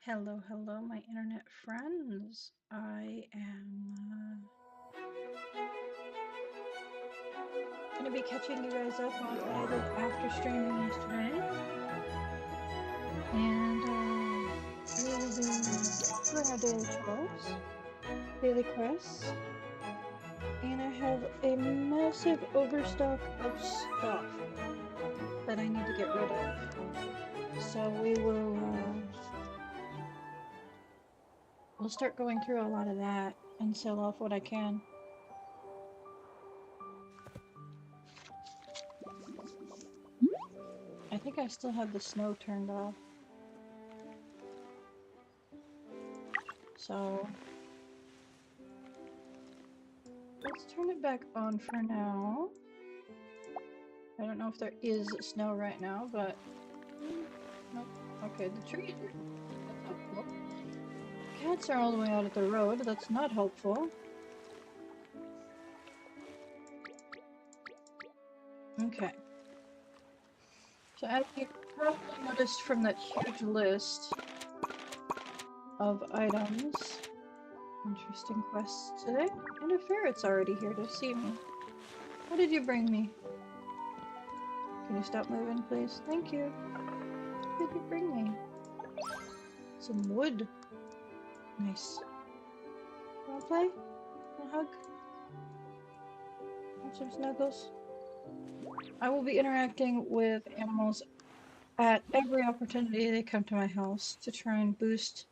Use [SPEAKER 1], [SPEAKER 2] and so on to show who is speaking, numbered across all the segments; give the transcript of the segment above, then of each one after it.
[SPEAKER 1] Hello, hello, my internet friends. I am gonna be catching you guys up on what I did after streaming yesterday, and we will be doing our daily chores, daily quests, and I have a massive overstock of stuff that I need to get rid of. So we'll start going through a lot of that and sell off what I can. I think I still have the snow turned off. So let's turn it back on for now. I don't know if there is snow right now, but nope. Okay, the trees are, that's helpful. Cats are all the way out at the road. That's not helpful. Okay. So as you probably noticed from that huge list of items, interesting quests today, and a ferret's already here to see me. What did you bring me? Can you stop moving, please? Thank you. What did you bring me? Some wood. Nice. Wanna play? Wanna hug? Want some snuggles? I will be interacting with animals at every opportunity they come to my house to try and boost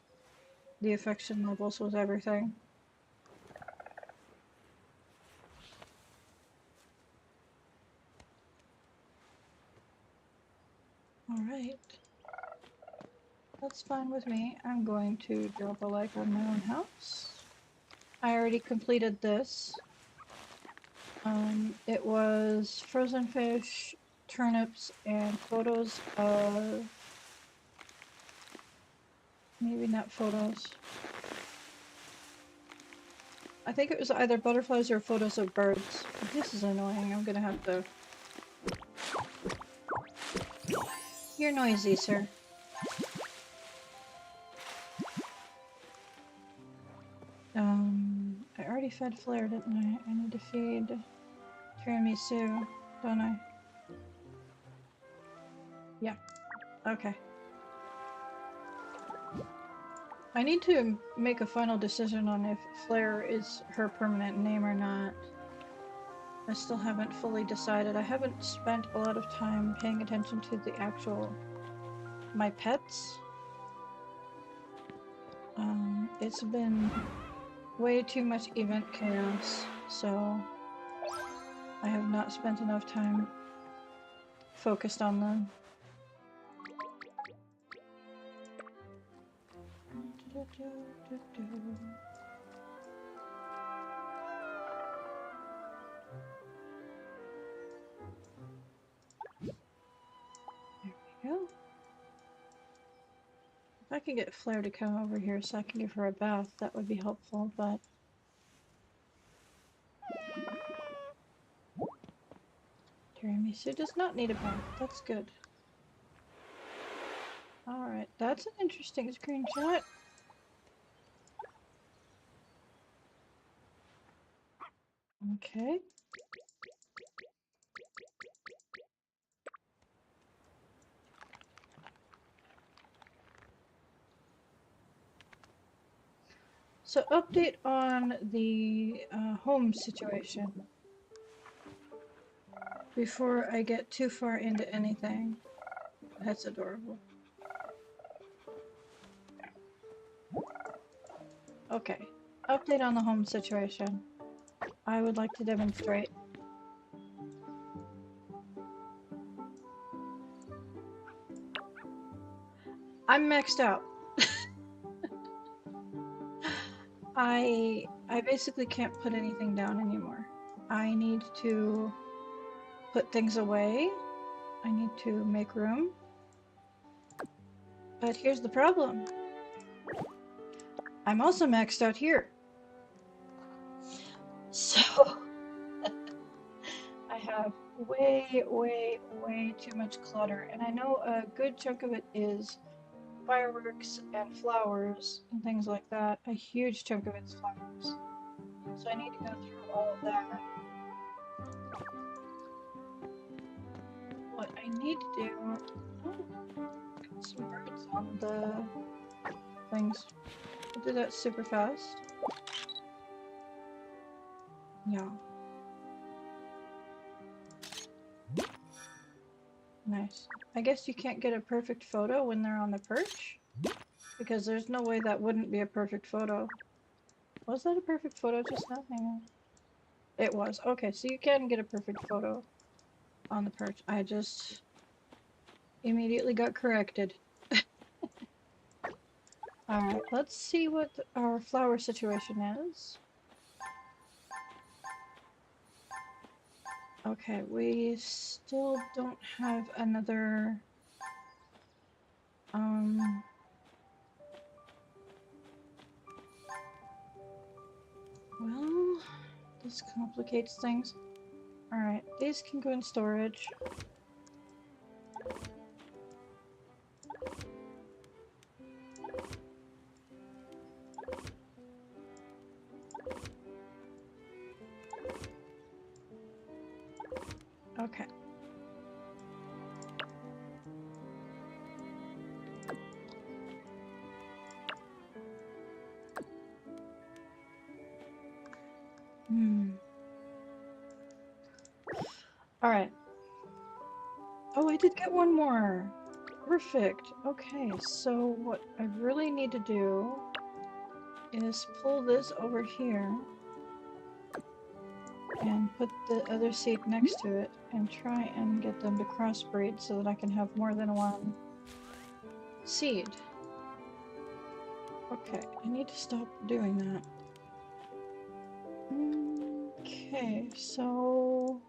[SPEAKER 1] the affection levels with everything. Alright. That's fine with me. I'm going to drop a like on my own house. I already completed this. It was frozen fish, turnips, and photos of... maybe not photos. I think it was either butterflies or photos of birds. This is annoying. I'm gonna have to... You're noisy, sir. I already fed Flare, didn't I? I need to feed Tiramisu, don't I? Yeah. Okay. I need to make a final decision on if Flare is her permanent name or not. I still haven't fully decided. I haven't spent a lot of time paying attention to the actual... my pets. It's been way too much event chaos, so I have not spent enough time focused on them. There we go. If I could get Flare to come over here so I can give her a bath, that would be helpful, but... Tiramisu does not need a bath. That's good. Alright, that's an interesting screenshot. Okay. So update on the home situation before I get too far into anything. That's adorable. Okay, update on the home situation. I would like to demonstrate. I'm maxed out. I basically can't put anything down anymore. I need to put things away. I need to make room. But here's the problem. I'm also maxed out here. So I have way too much clutter, and I know a good chunk of it is fireworks and flowers and things like that. A huge chunk of it's flowers. So I need to go through all of that. What I need to do... Oh, got some birds on the things. I'll do that super fast. Yeah. Nice. I guess you can't get a perfect photo when they're on the perch, because there's no way that wouldn't be a perfect photo. Was that a perfect photo just now? Hang on. It was. Okay, so you can get a perfect photo on the perch. I just immediately got corrected. Alright, let's see what our flower situation is. Okay, we still don't have another... Well, this complicates things. Alright, these can go in storage. Okay. Alright. Oh, I did get one more. Perfect. Okay, so what I really need to do is pull this over here and put the other seed next to it and try and get them to crossbreed so that I can have more than one seed. Okay, I need to stop doing that. Okay, so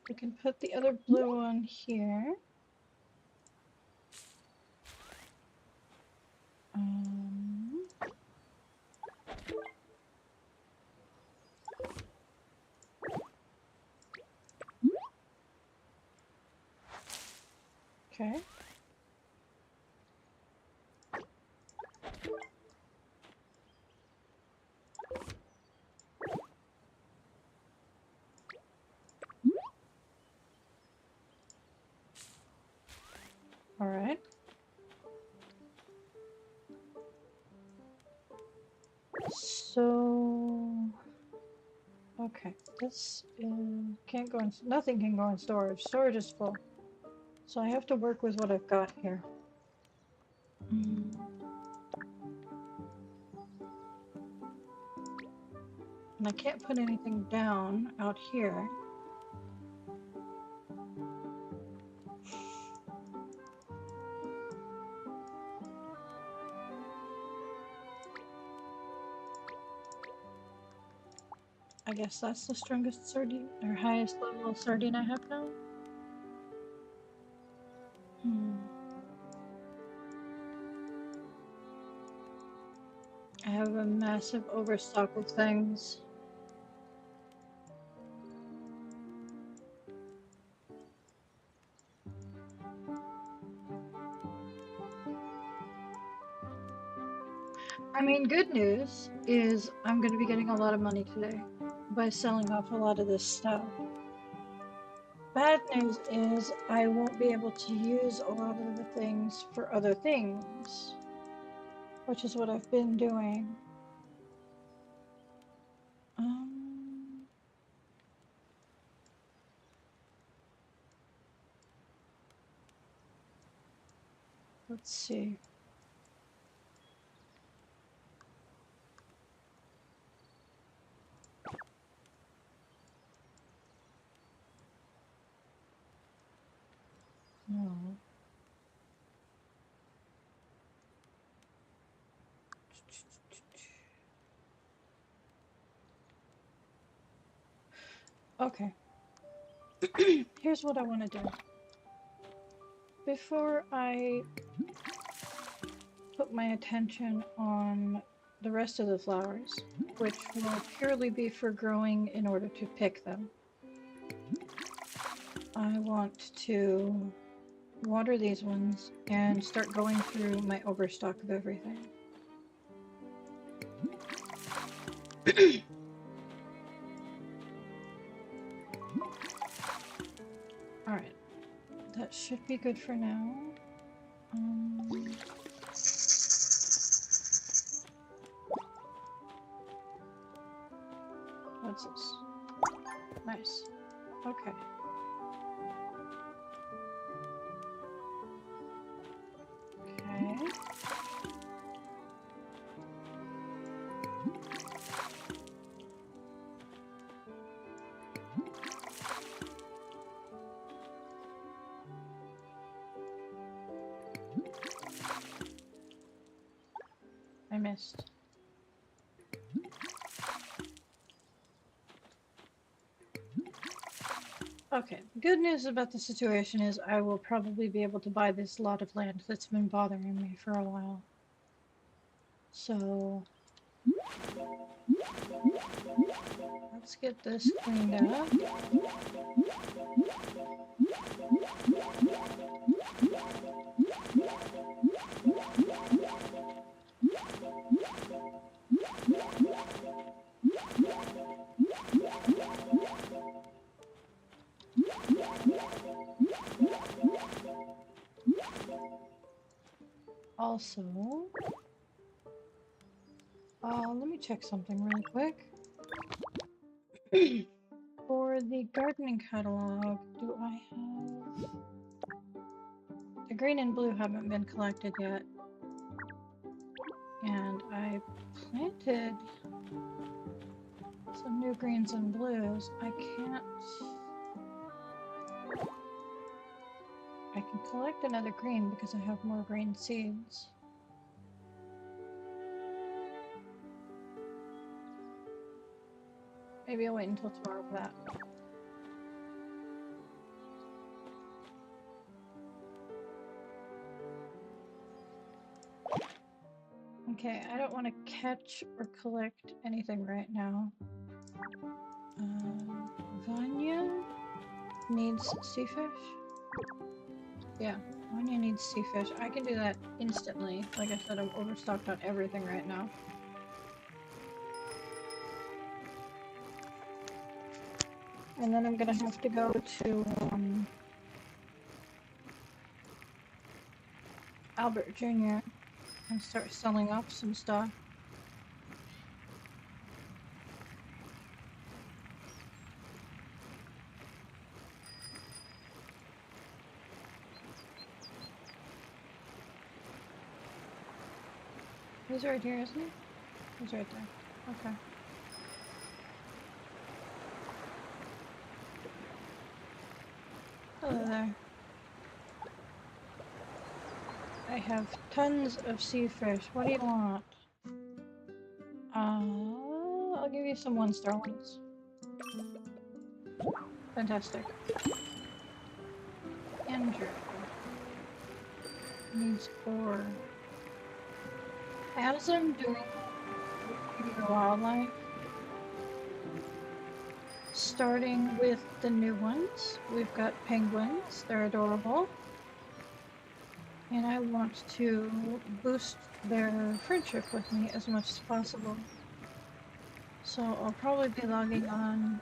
[SPEAKER 1] we can put the other blue one here. Okay. All right. So, okay, this can't go in, nothing can go in storage. Storage is full. So I have to work with what I've got here. And I can't put anything down out here. I guess that's the strongest sardine, or highest level of sardine I have now. I have a massive overstock of things. I mean, good news is I'm going to be getting a lot of money today by selling off a lot of this stuff. Bad news is I won't be able to use a lot of the things for other things, which is what I've been doing. Let's see. No. Okay. Here's what I want to do. Before I put my attention on the rest of the flowers, which will purely be for growing in order to pick them, I want to water these ones and start going through my overstock of everything. Alright. That should be good for now. What's this? Nice. Okay. Okay. I missed. Okay, the good news about the situation is I will probably be able to buy this lot of land that's been bothering me for a while. So let's get this cleaned up. Also, let me check something really quick. For the gardening catalog, do I have... The green and blue haven't been collected yet. And I planted some new greens and blues. I can't... I can collect another green because I have more green seeds. Maybe I'll wait until tomorrow for that. Okay, I don't want to catch or collect anything right now. Vanya needs sea fish? Yeah, Vanya needs sea fish. I can do that instantly. Like I said, I'm overstocked on everything right now. And then I'm gonna have to go to Albert Jr. and start selling off some stuff. He's right here, isn't he? He's right there. Okay. Hello there. I have tons of sea fish. What do you want? I'll give you some 1-star ones. Fantastic. Andrew needs 4. As I'm doing the wildlife, starting with the new ones, we've got penguins. They're adorable. And I want to boost their friendship with me as much as possible. So I'll probably be logging on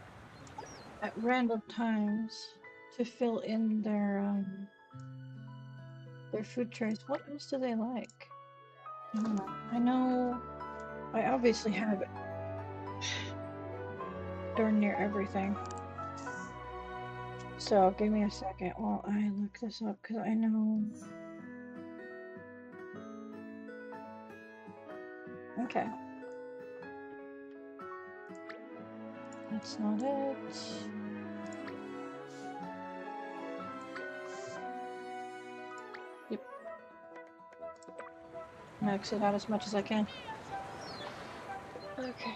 [SPEAKER 1] at random times to fill in their food trays. What else do they like? I know I obviously have darn near everything. So give me a second while I look this up because I know. Okay. That's not it. Yep. Max it out as much as I can. Okay.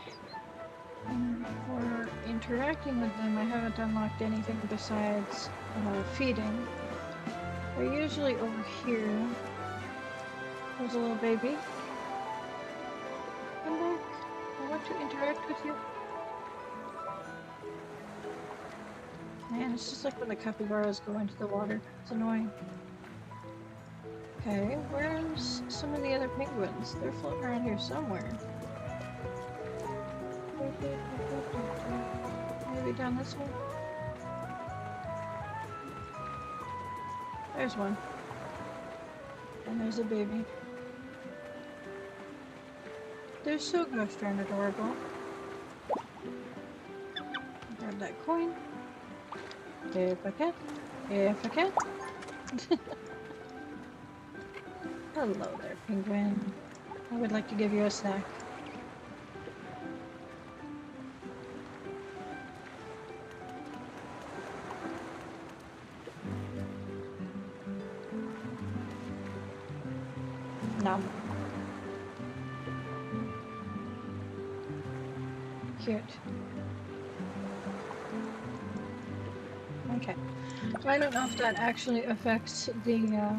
[SPEAKER 1] And for interacting with them, I haven't unlocked anything besides feeding. They're usually over here. There's a little baby. Come back. I want to interact with you. Man, it's just like when the capybaras go into the water. It's annoying. Okay, where's some of the other penguins? They're floating around here somewhere. Maybe down this way? There's one. And there's a baby. They're so gosh darn adorable. Grab that coin. If I can. If I can. Hello there, penguin. I would like to give you a snack. No. Cute. Okay. So I don't know if that actually affects the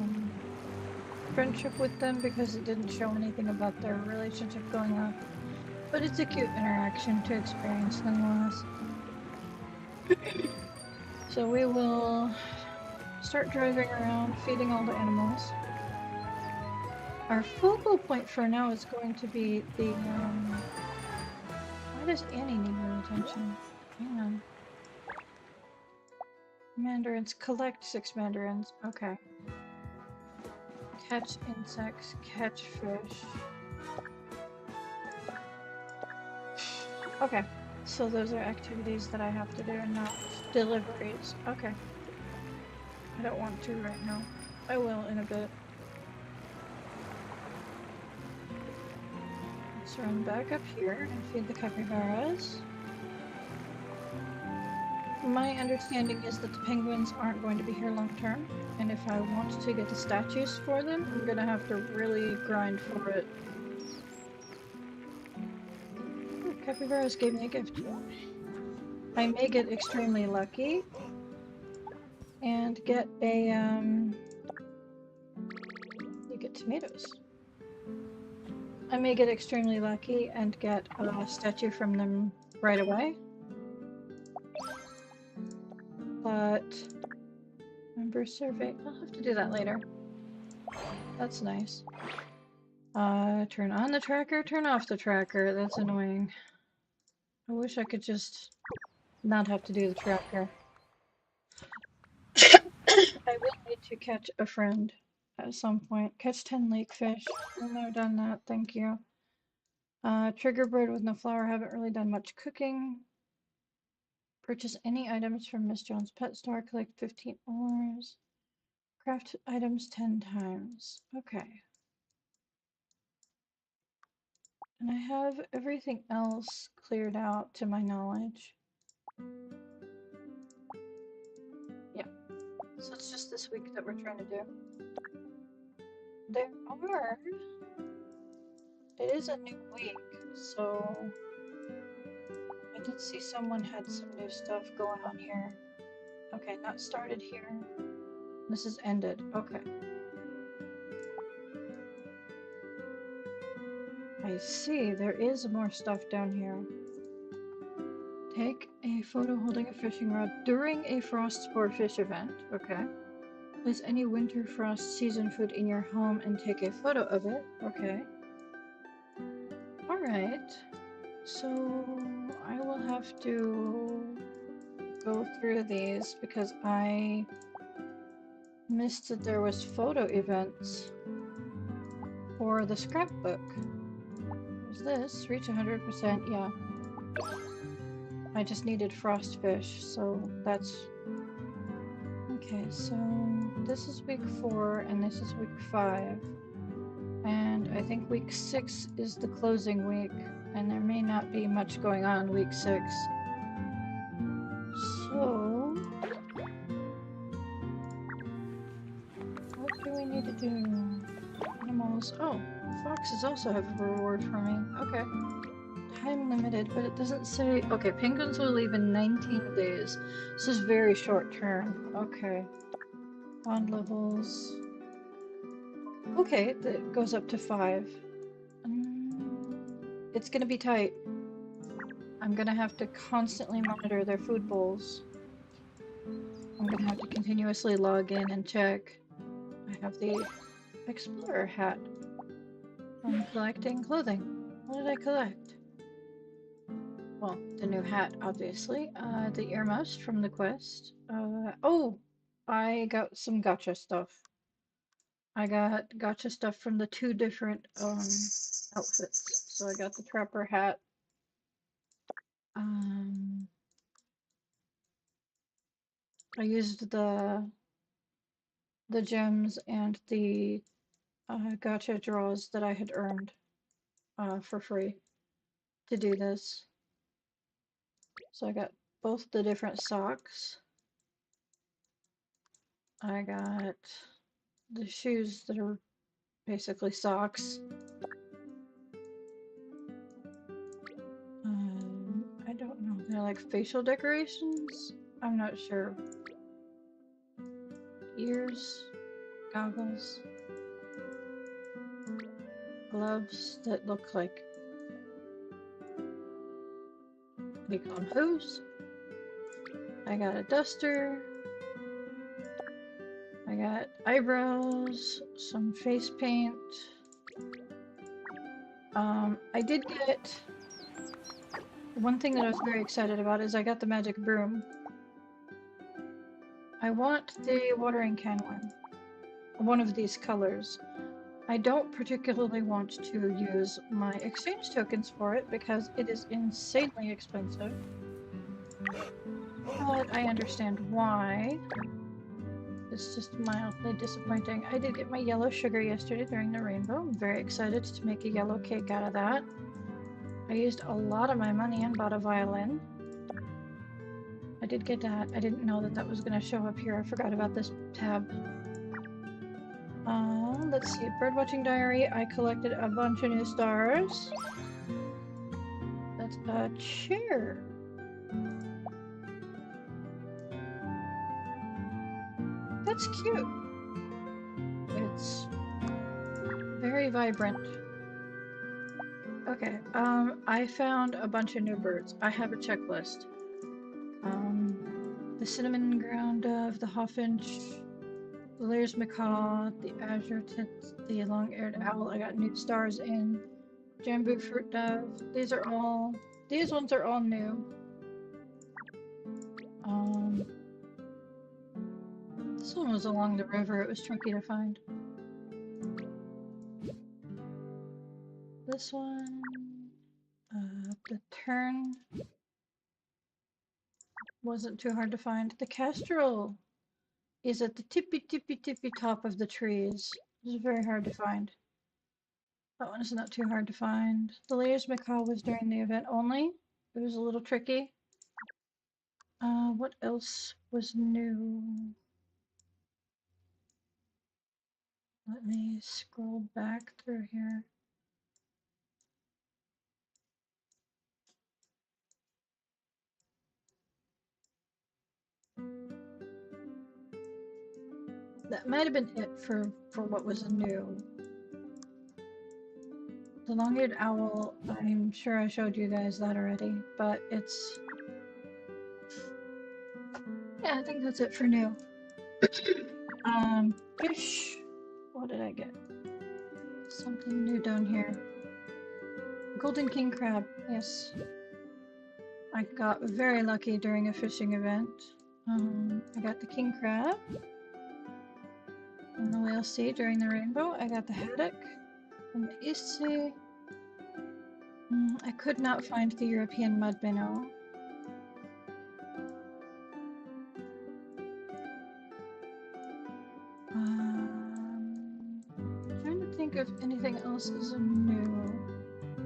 [SPEAKER 1] friendship with them because it didn't show anything about their relationship going on. But it's a cute interaction to experience nonetheless. So we will start driving around, feeding all the animals. Our focal point for now is going to be the, why does Annie need more attention? Hang on. Mandarins, collect 6 mandarins. Okay. Catch insects, catch fish. Okay. So those are activities that I have to do and not deliveries. Okay. I don't want to right now. I will in a bit. Let's run back up here and feed the capybaras. My understanding is that the penguins aren't going to be here long term, and if I want to get the statues for them, I'm gonna have to really grind for it. Ooh, capybaras gave me a gift. I may get extremely lucky and get a, you get tomatoes. I may get extremely lucky and get a statue from them right away. But member survey, I'll have to do that later. That's nice. Turn on the tracker, turn off the tracker. That's annoying. I wish I could just not have to do the tracker. I will need to catch a friend at some point. Catch 10 lake fish. I've never done that, thank you. Trigger bird with no flour, haven't really done much cooking. Purchase any items from Miss Jones' pet store, collect 15 ores. Craft items 10 times. Okay. And I have everything else cleared out to my knowledge. Yeah. So it's just this week that we're trying to do. There are... It is a new week, so... I did see someone had some new stuff going on here. Okay, not started here. This is ended. Okay. I see, there is more stuff down here. Take a photo holding a fishing rod during a frost sport fish event. Okay. Place any winter frost season food in your home and take a photo of it. Okay. Alright. So I will have to go through these because I missed that there was photo events for the scrapbook. There's this, reach 100%, yeah. I just needed frost fish, so that's... Okay, so this is week 4 and this is week 5. And I think week 6 is the closing week, and there may not be much going on week 6. So... what do we need to do? Animals... Oh, foxes also have a reward for me. Okay. Time limited, but it doesn't say... Okay, penguins will leave in 19 days. This is very short term. Okay. Bond levels... Okay, that goes up to 5. It's gonna be tight. I'm gonna have to constantly monitor their food bowls. I'm gonna have to continuously log in and check. I have the explorer hat. I'm collecting clothing. What did I collect? Well, the new hat, obviously. The earmuffs from the quest. Oh! I got some gotcha stuff. I got gotcha stuff from the 2 different, outfits. So I got the trapper hat. I used the gems and the gotcha draws that I had earned for free to do this. So I got both the different socks. I got the shoes that are basically socks. I don't know. They're like facial decorations? I'm not sure. Ears, goggles, gloves that look like, what do you call them, hooves? I got a duster. I got eyebrows, some face paint. I did get, one thing that I was very excited about is I got the magic broom. I want the watering can one of these colors. I don't particularly want to use my exchange tokens for it because it is insanely expensive. But I understand why. It's just mildly disappointing. I did get my yellow sugar yesterday during the rainbow. I'm very excited to make a yellow cake out of that. I used a lot of my money and bought a violin. I did get that. I didn't know that that was going to show up here. I forgot about this tab. Let's see. Birdwatching diary. I collected a bunch of new stars. That's a chair. That's cute. It's very vibrant. Okay, I found a bunch of new birds. I have a checklist. The cinnamon ground dove, the hawfinch, the Lear's macaw, the azure tit, the long-eared owl. I got new stars in. Jambu fruit dove. These ones are all new. This one was along the river. It was tricky to find. This one, the tern wasn't too hard to find. The kestrel is at the tippy top of the trees. It's very hard to find. That one is not too hard to find. The Lear's macaw was during the event only. It was a little tricky. What else was new? Let me scroll back through here. That might have been it for what was new. The long-eared owl, I'm sure I showed you guys that already, but it's... Yeah, I think that's it for new. Fish. What did I get? Something new down here. Golden king crab, yes. I got very lucky during a fishing event. I got the king crab. And the whale sea during the rainbow. I got the haddock from the East Sea. I could not find the European mud minnow. Trying to think if anything else is new.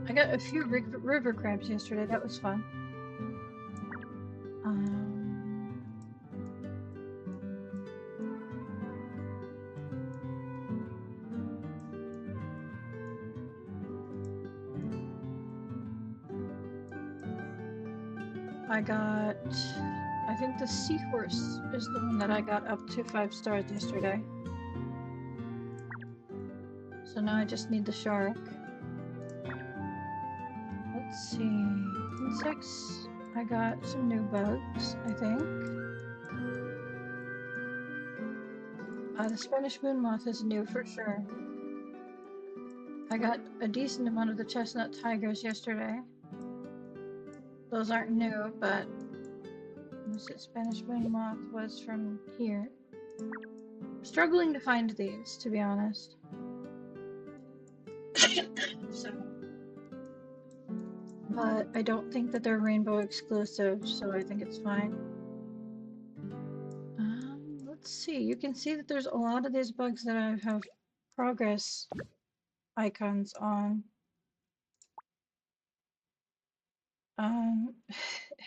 [SPEAKER 1] I got a few river crabs yesterday. That was fun. I think the seahorse is the one that I got up to 5 stars yesterday. So now I just need the shark. Let's see. Insects. I got some new bugs, I think. The Spanish moon moth is new for sure. I got a decent amount of the chestnut tigers yesterday. Those aren't new, but was it Spanish wing moth was from here. Struggling to find these, to be honest. So, but I don't think that they're rainbow exclusive, so I think it's fine. Let's see. You can see that there's a lot of these bugs that I have progress icons on.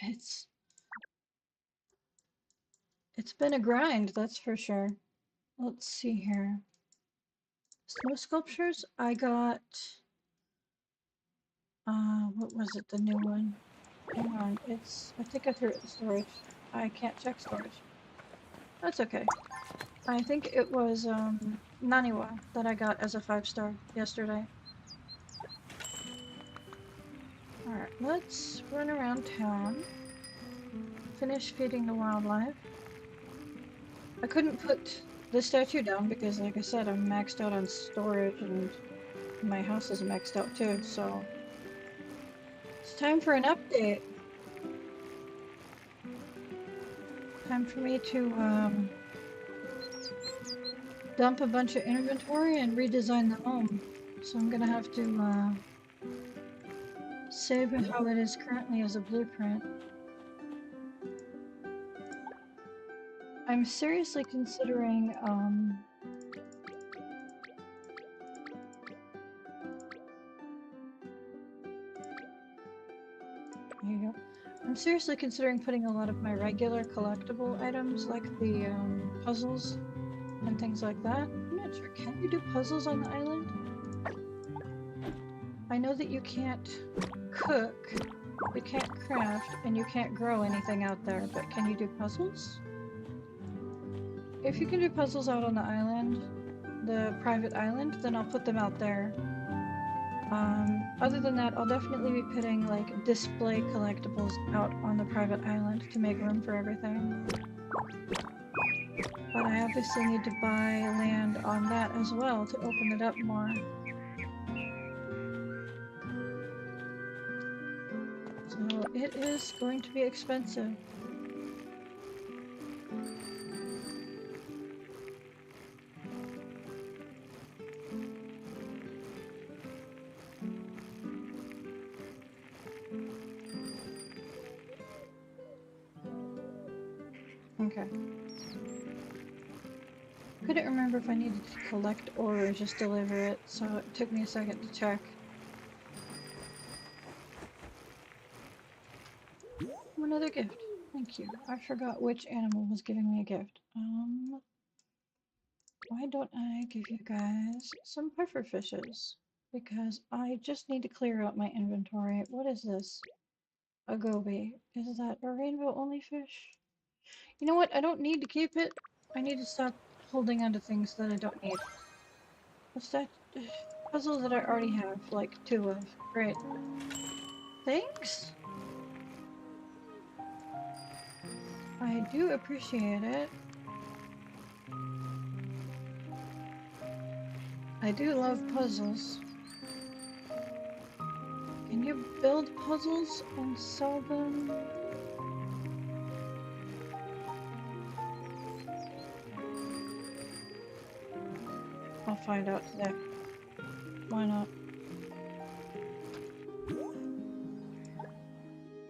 [SPEAKER 1] It's been a grind, that's for sure. Let's see here. Snow sculptures, I got what was it, the new one? Hang on, I think I threw it in storage. I can't check storage. That's okay. I think it was Naniwa that I got as a 5-star yesterday. Alright, let's run around town. Finish feeding the wildlife. I couldn't put the statue down because, like I said, I'm maxed out on storage and my house is maxed out too, so it's time for an update. Time for me to dump a bunch of inventory and redesign the home. So I'm gonna have to save it how it is currently as a blueprint. I'm seriously considering there you go. I'm seriously considering putting a lot of my regular collectible items, like the puzzles and things like that. I'm not sure. Can you do puzzles on the island? I know that you can't cook, you can't craft, and you can't grow anything out there, but can you do puzzles? If you can do puzzles out on the island, the private island, then I'll put them out there. Other than that, I'll definitely be putting like display collectibles out on the private island to make room for everything. But I obviously need to buy land on that as well to open it up more. So it is going to be expensive. Okay. Couldn't remember if I needed to collect or just deliver it, so it took me a second to check. Another gift. Thank you. I forgot which animal was giving me a gift. Why don't I give you guys some puffer fishes? Because I just need to clear out my inventory. What is this? A goby. Is that a rainbow only fish? You know what? I don't need to keep it. I need to stop holding onto things that I don't need. What's that? Puzzle that I already have, like 2 of. Great. Thanks? I do appreciate it. I do love puzzles. Can you build puzzles and sell them? I'll find out today. Why not?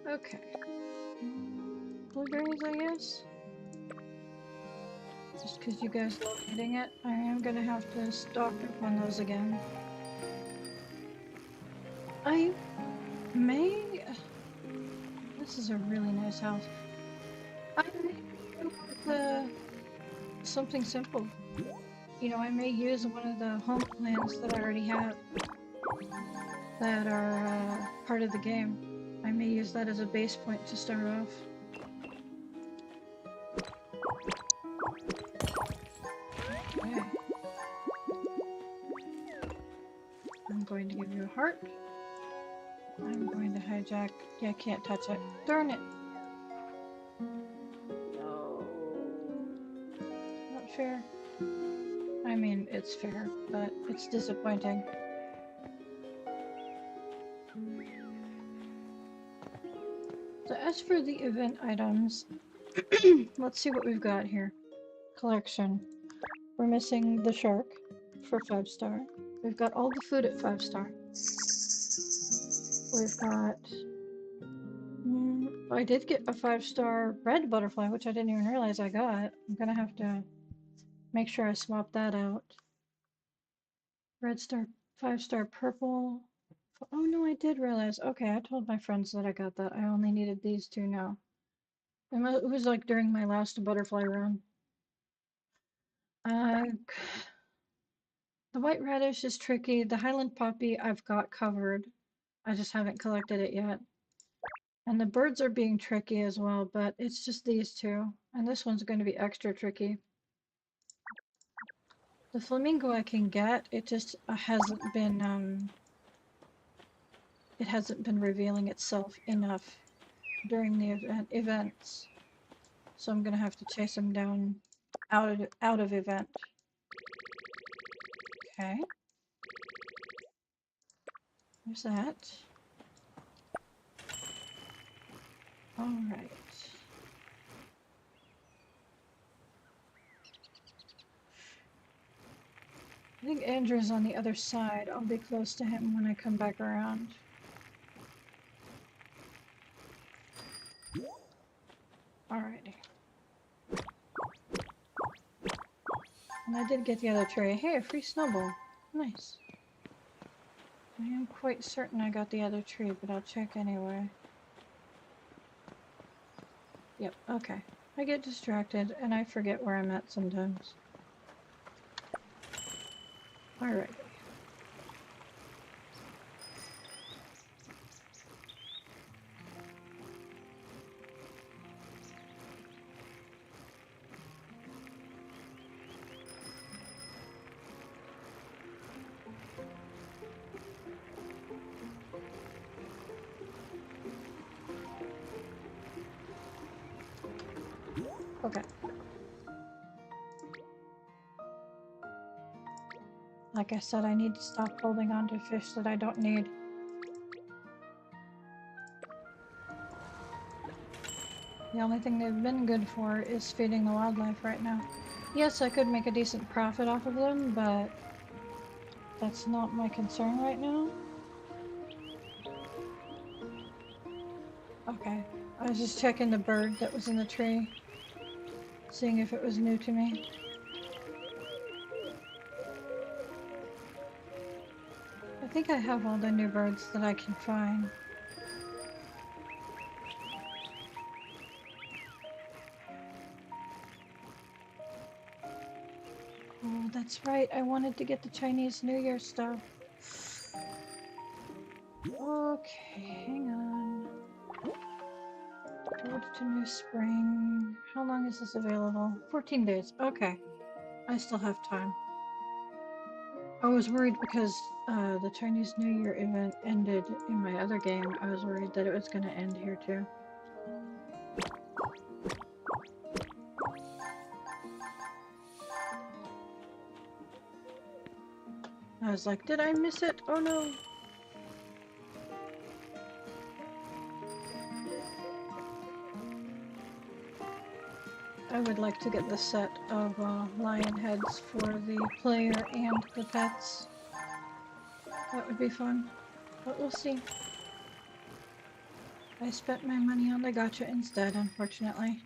[SPEAKER 1] Okay. Blueberries, I guess? Just because you guys love eating it, I am gonna have to stock up on those again. I may... This is a really nice house. I may do something simple. You know, I may use one of the home plans that I already have that are part of the game. I may use that as a base point to start off. Okay. I'm going to give you a heart. I'm going to hijack. Yeah, I can't touch it. Darn it. No. Not fair. I mean, it's fair, but it's disappointing. So as for the event items, let's see what we've got here. Collection. We're missing the shark for 5-star. We've got all the food at 5-star. We've got... I did get a 5-star red butterfly, which I didn't even realize I got. I'm gonna have to make sure I swap that out. Red star, 5-star purple. Oh no, I did realize. Okay, I told my friends that I got that. I only needed these two now. It was like during my last butterfly run. The white radish is tricky. The Highland poppy I've got covered. I just haven't collected it yet. And the birds are being tricky as well, but it's just these two. And this one's going to be extra tricky. The flamingo I can get, it just hasn't been revealing itself enough during the events. So I'm gonna have to chase him down out of event. Okay. There's that. Alright. I think Andrew's on the other side. I'll be close to him when I come back around. Alrighty. And I did get the other tray. Hey, a free snowball. Nice. I am quite certain I got the other tree, but I'll check anyway. Yep, okay. I get distracted and I forget where I'm at sometimes. Alright. Okay. Like I said, I need to stop holding on to fish that I don't need. The only thing they've been good for is feeding the wildlife right now. Yes, I could make a decent profit off of them, but that's not my concern right now. Okay, I was just checking the bird that was in the tree, seeing if it was new to me. I think I have all the new birds that I can find. Oh, that's right, I wanted to get the Chinese New Year stuff. Okay, hang on. Road to New Spring. How long is this available? 14 days. Okay. I still have time. I was worried because the Chinese New Year event ended in my other game. I was worried that it was going to end here too. I was like, did I miss it? Oh no! I would like to get the set of lion heads for the player and the pets. That would be fun, but we'll see. I spent my money on the gacha instead, unfortunately.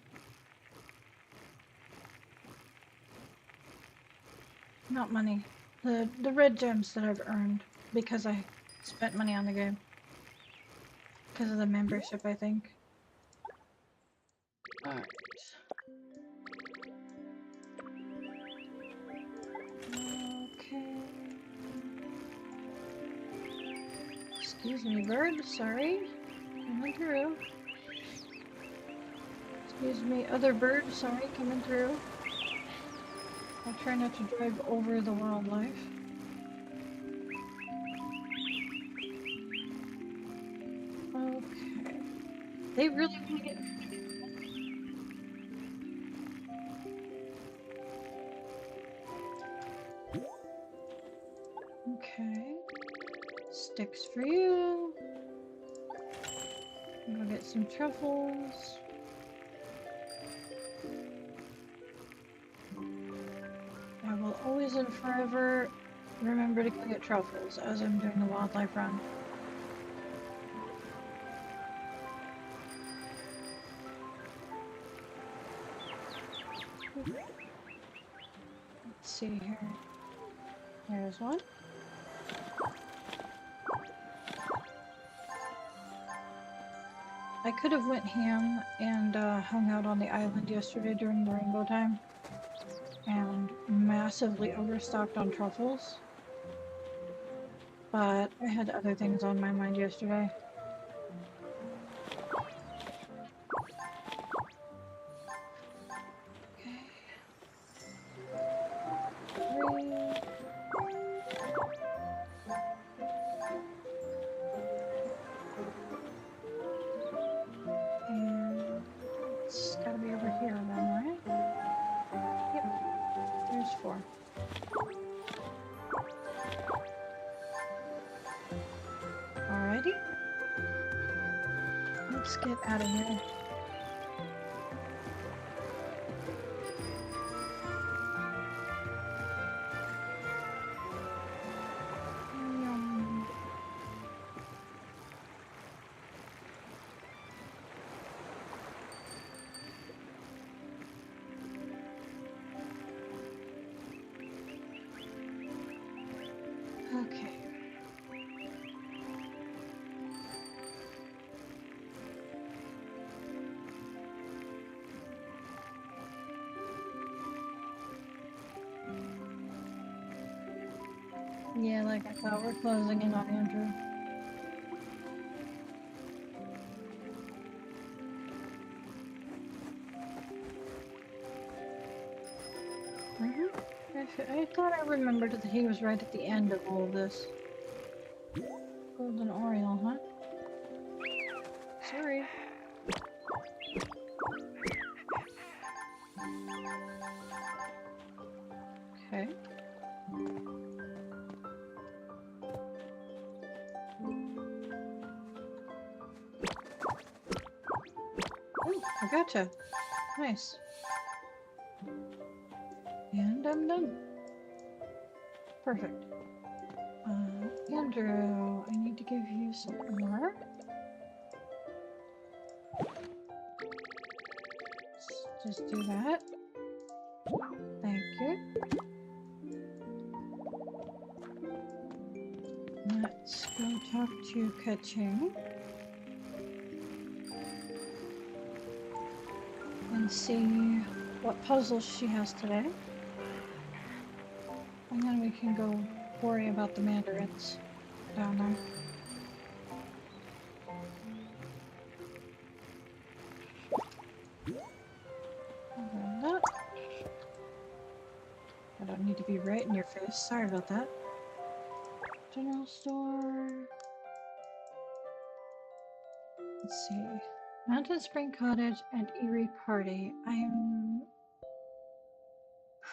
[SPEAKER 1] Not money. The red gems that I've earned because I spent money on the game. Because of the membership, I think. Alright. Okay. Excuse me, bird. Sorry. Coming through. Excuse me, other bird. Sorry, coming through. I'll try not to drive over the wildlife. Okay. They really want to get... Okay. Sticks for you. Go get some truffles. I will always and forever remember to go get truffles as I'm doing the wildlife run. Let's see here. There's one. I could have went ham and hung out on the island yesterday during the rainbow time and massively overstocked on truffles, but I had other things on my mind yesterday. Let's get out of here. Okay. Yeah, like I thought, we're closing in on Andrew. I thought I remembered that he was right at the end of all of this. Golden Oriole, huh? Sorry. Okay. Oh, I gotcha. Nice. And I'm done. Perfect. Andrew, I need to give you some more. Let's just do that. Thank you. Let's go talk to Kaching and see what puzzles she has today. And then we can go worry about the mandarins down there. That. I don't need to be right in your face. Sorry about that. General store. Let's see. Mountain Spring Cottage and Erie Party. I'm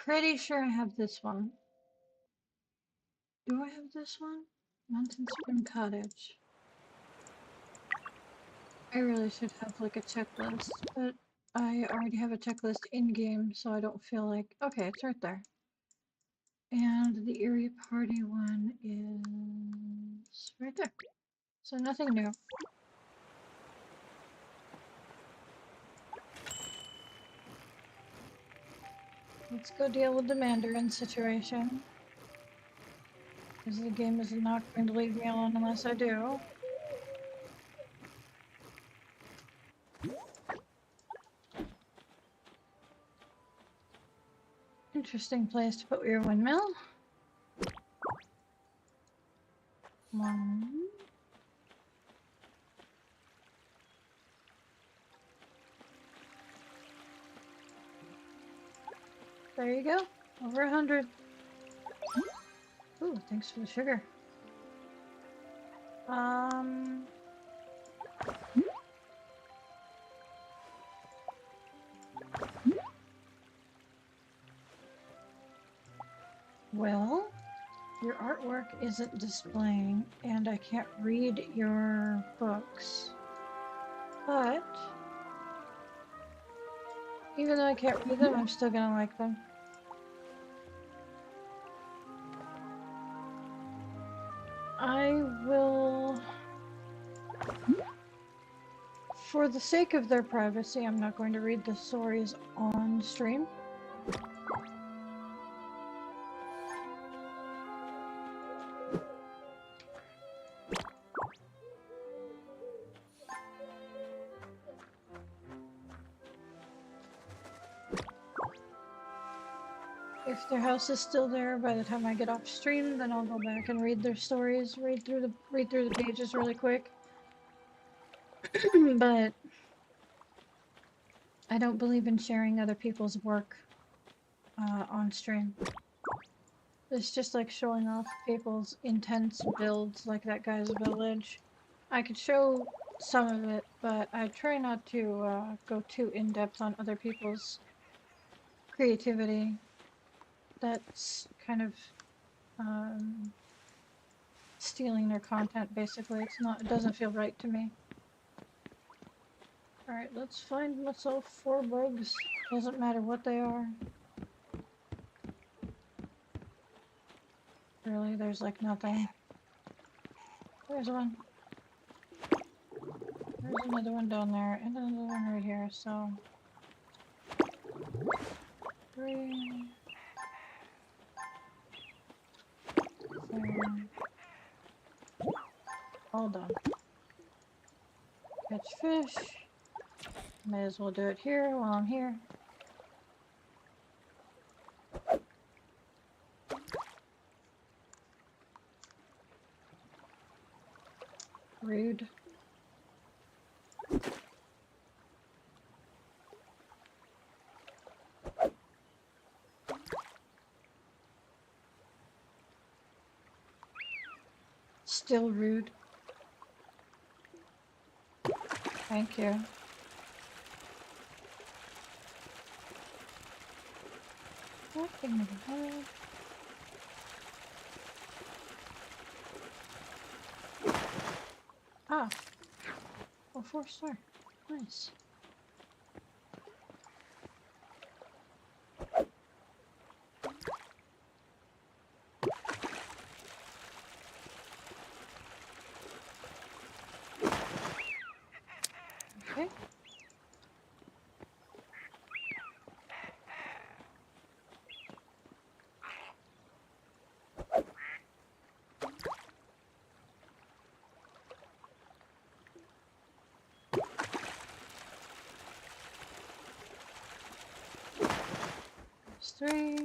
[SPEAKER 1] pretty sure I have this one. Do I have this one? Mountain Spring Cottage. I really should have like a checklist, but I already have a checklist in-game, so I don't feel like... Okay, it's right there. And the Erie Party one is right there. So nothing new. Let's go deal with the Mandarin situation. Because the game is not going to leave me alone unless I do. Interesting place to put your windmill. One. There you go. Over 100. Ooh, thanks for the sugar. Well, your artwork isn't displaying, and I can't read your books. But even though I can't read them, I'm still gonna like them. I will, for the sake of their privacy, I'm not going to read the stories on stream. If their house is still there by the time I get off stream, then I'll go back and read their stories, read through the pages really quick. But I don't believe in sharing other people's work on stream. It's just like showing off people's intense builds, like that guy's village. I could show some of it, but I try not to go too in-depth on other people's creativity. That's kind of stealing their content, basically. It doesn't feel right to me. Alright, let's find myself 4 bugs. Doesn't matter what they are. Really, there's like nothing. There's one. There's another one down there, and another one right here, so... 3... 4... All done. Catch fish. May as well do it here while I'm here. Rude. Still rude. Thank you. Nothing in the head. Ah. Oh, 4-star. Nice. Okay. There's 3.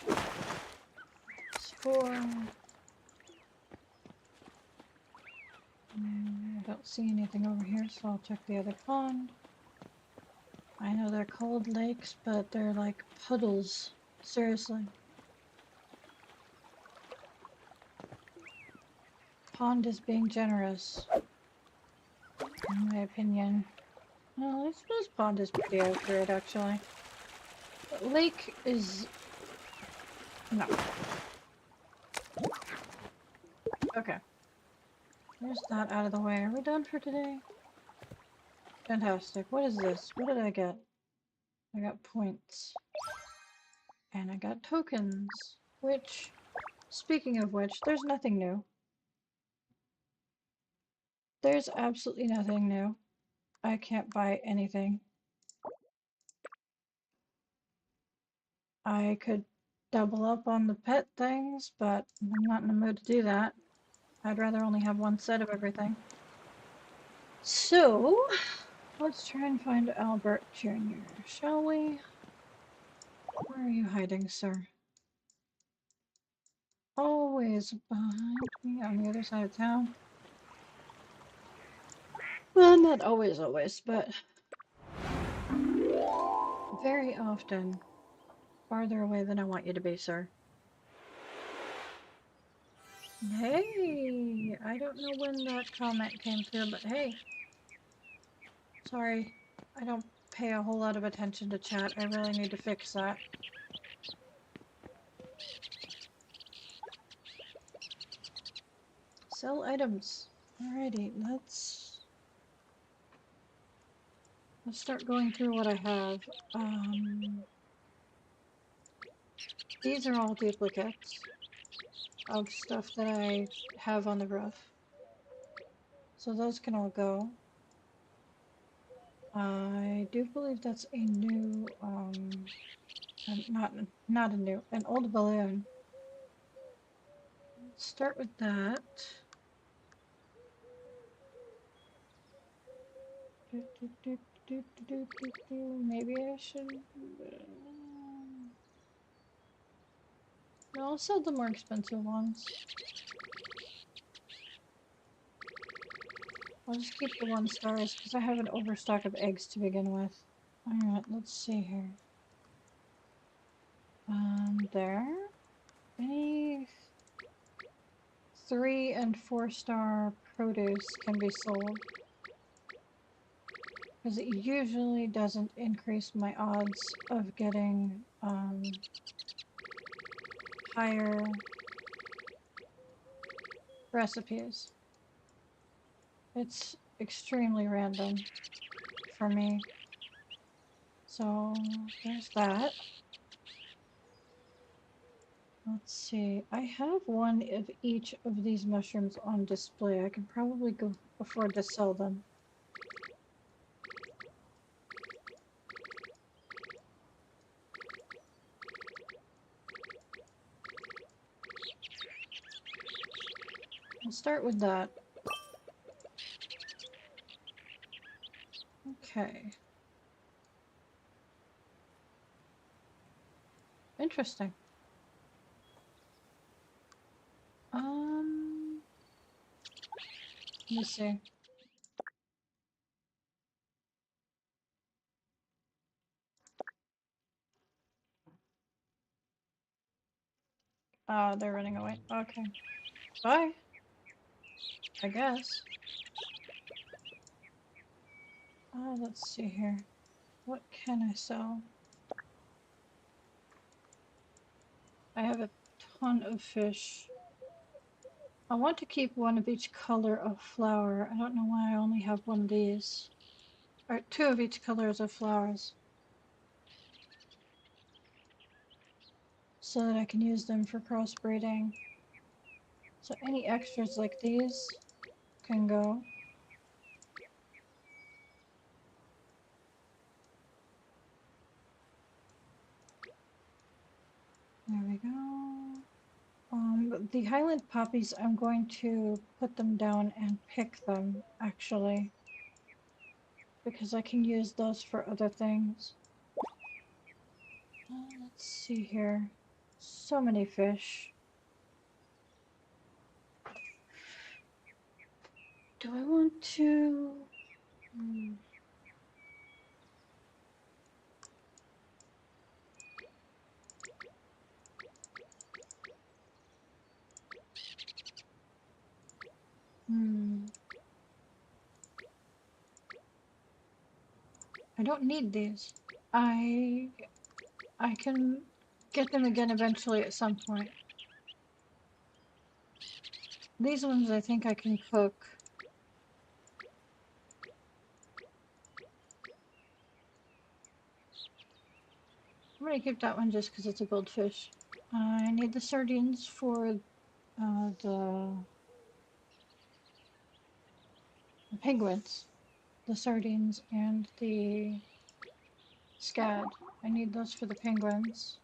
[SPEAKER 1] There's 4. I don't see anything over here, so I'll check the other pond. I know they're called lakes, but they're like puddles. Seriously. Pond is being generous, in my opinion. Well, this pond is pretty accurate, actually. Lake is... no. Okay. There's that out of the way. Are we done for today? Fantastic. What is this? What did I get? I got points. And I got tokens. Which, speaking of which, there's nothing new. There's absolutely nothing new. I can't buy anything. I could double up on the pet things, but I'm not in the mood to do that. I'd rather only have one set of everything. So, let's try and find Albert Jr., shall we? Where are you hiding, sir? Always behind me on the other side of town. Well, not always, but very often farther away than I want you to be, sir. Hey, I don't know when that comment came through, but hey. Sorry, I don't pay a whole lot of attention to chat. I really need to fix that. Sell items. Alrighty, let's start going through what I have. These are all duplicates of stuff that I have on the roof. So those can all go. I do believe that's a new, not a new, an old balloon. Let's start with that. Maybe I should... No, I'll sell the more expensive ones. I'll just keep the 1 stars because I have an overstock of eggs to begin with. Alright, let's see here. There. Any 3 and 4 star produce can be sold. Because it usually doesn't increase my odds of getting higher recipes. It's extremely random for me. So there's that. Let's see. I have 1 of each of these mushrooms on display. I can probably afford to sell them. I'll start with that. Okay. Interesting. Let me see. They're running away. Okay. Bye. I guess. Let's see here. What can I sell? I have a ton of fish. I want to keep 1 of each color of flower. I don't know why I only have 1 of these. Or 2 of each colors of flowers. So that I can use them for crossbreeding. So any extras like these can go. There we go. The Highland poppies, I'm going to put them down and pick them, actually. Because I can use those for other things. Let's see here. So many fish. Do I want to... I don't need these. I can get them again eventually at some point. These ones I think I can cook. I'm gonna keep that one just because it's a goldfish. I need the sardines for the penguins. The sardines and the scad. I need those for the penguins.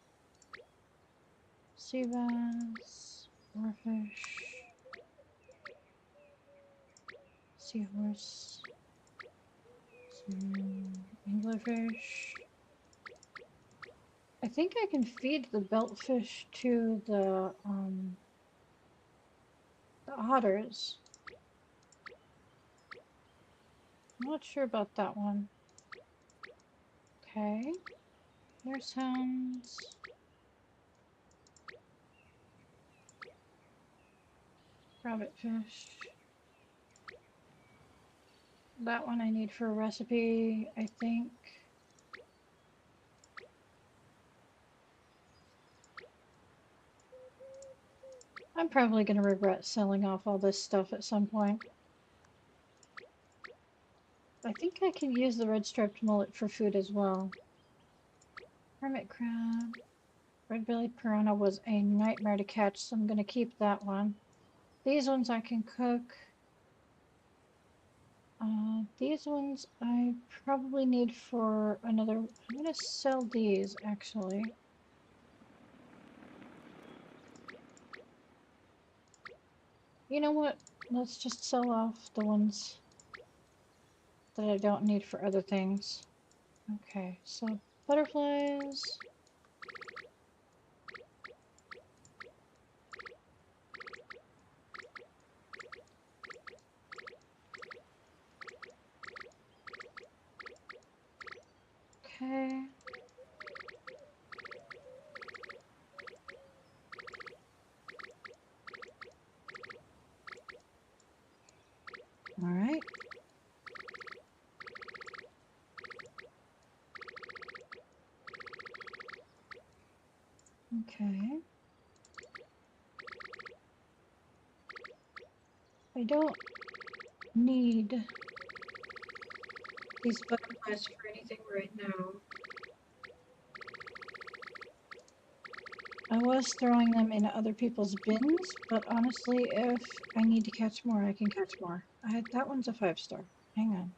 [SPEAKER 1] Sea bass, oarfish, seahorse, some anglerfish. I think I can feed the beltfish to the otters. I'm not sure about that one. Okay. Nurse hounds. Rabbit fish. That one I need for a recipe, I think. I'm probably going to regret selling off all this stuff at some point. I think I can use the red-striped mullet for food as well. Hermit crab. Red-bellied piranha was a nightmare to catch, so I'm going to keep that one. These ones I can cook. These ones I probably need for another... I'm going to sell these, actually. You know what? Let's just sell off the ones that I don't need for other things. Okay, so butterflies. Okay. All right. Okay. I don't need these butterflies for anything right now. I was throwing them in other people's bins, but honestly, if I need to catch more, I can catch more. That one's a 5-star. Hang on.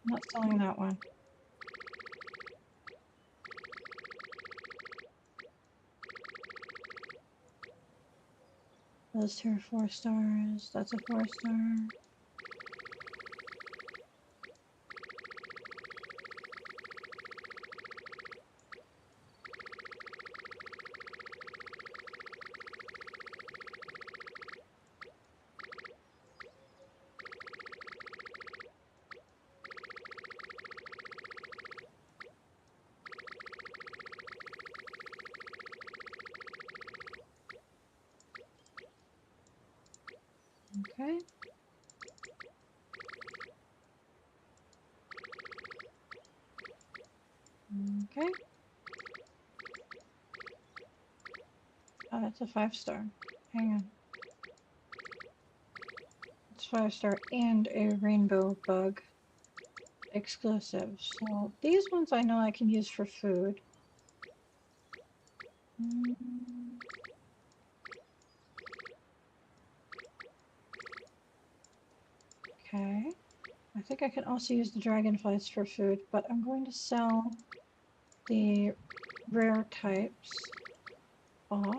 [SPEAKER 1] I'm not selling that one. Those two are 4 stars. That's a 4-star. Okay. Okay. Oh, that's a 5-star. Hang on. It's 5-star and a rainbow bug exclusive. So these ones I know I can use for food. Okay. I think I can also use the dragonflies for food, but I'm going to sell the rare types off.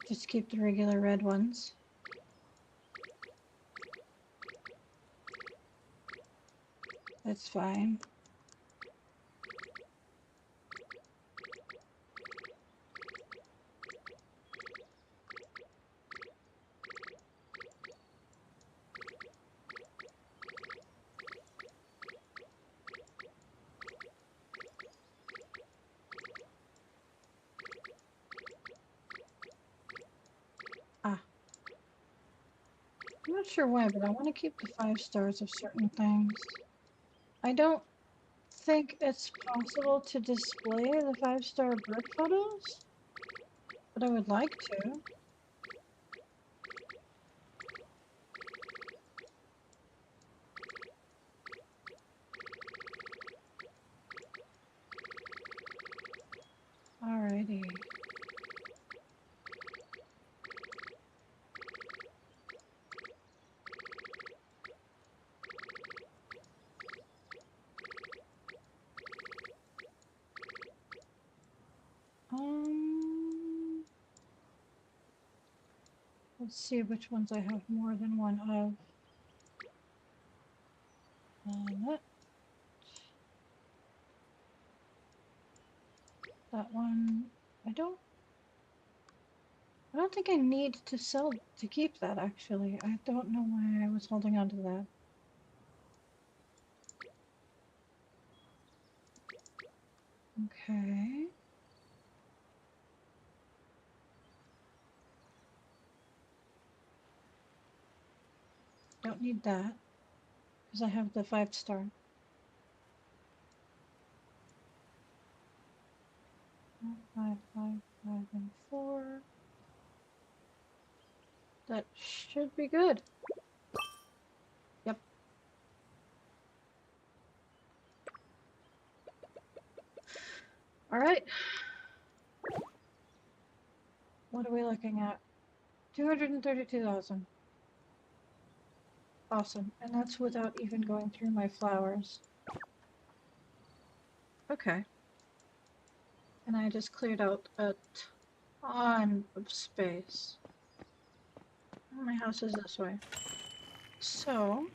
[SPEAKER 1] Just keep the regular red ones. That's fine. Ah. I'm not sure why, but I want to keep the 5 stars of certain things. I don't think it's possible to display the 5-star bird photos, but I would like to. Alrighty. Let's see which ones I have more than one of. That one, I don't think I need to sell to keep that actually. I don't know why I was holding on to that. Okay. don't need that because I have the 5-star. 5, 5, 5, and 4. That should be good. Yep. All right. What are we looking at? 232,000. Awesome. And that's without even going through my flowers. Okay. And I just cleared out a ton of space. My house is this way. So,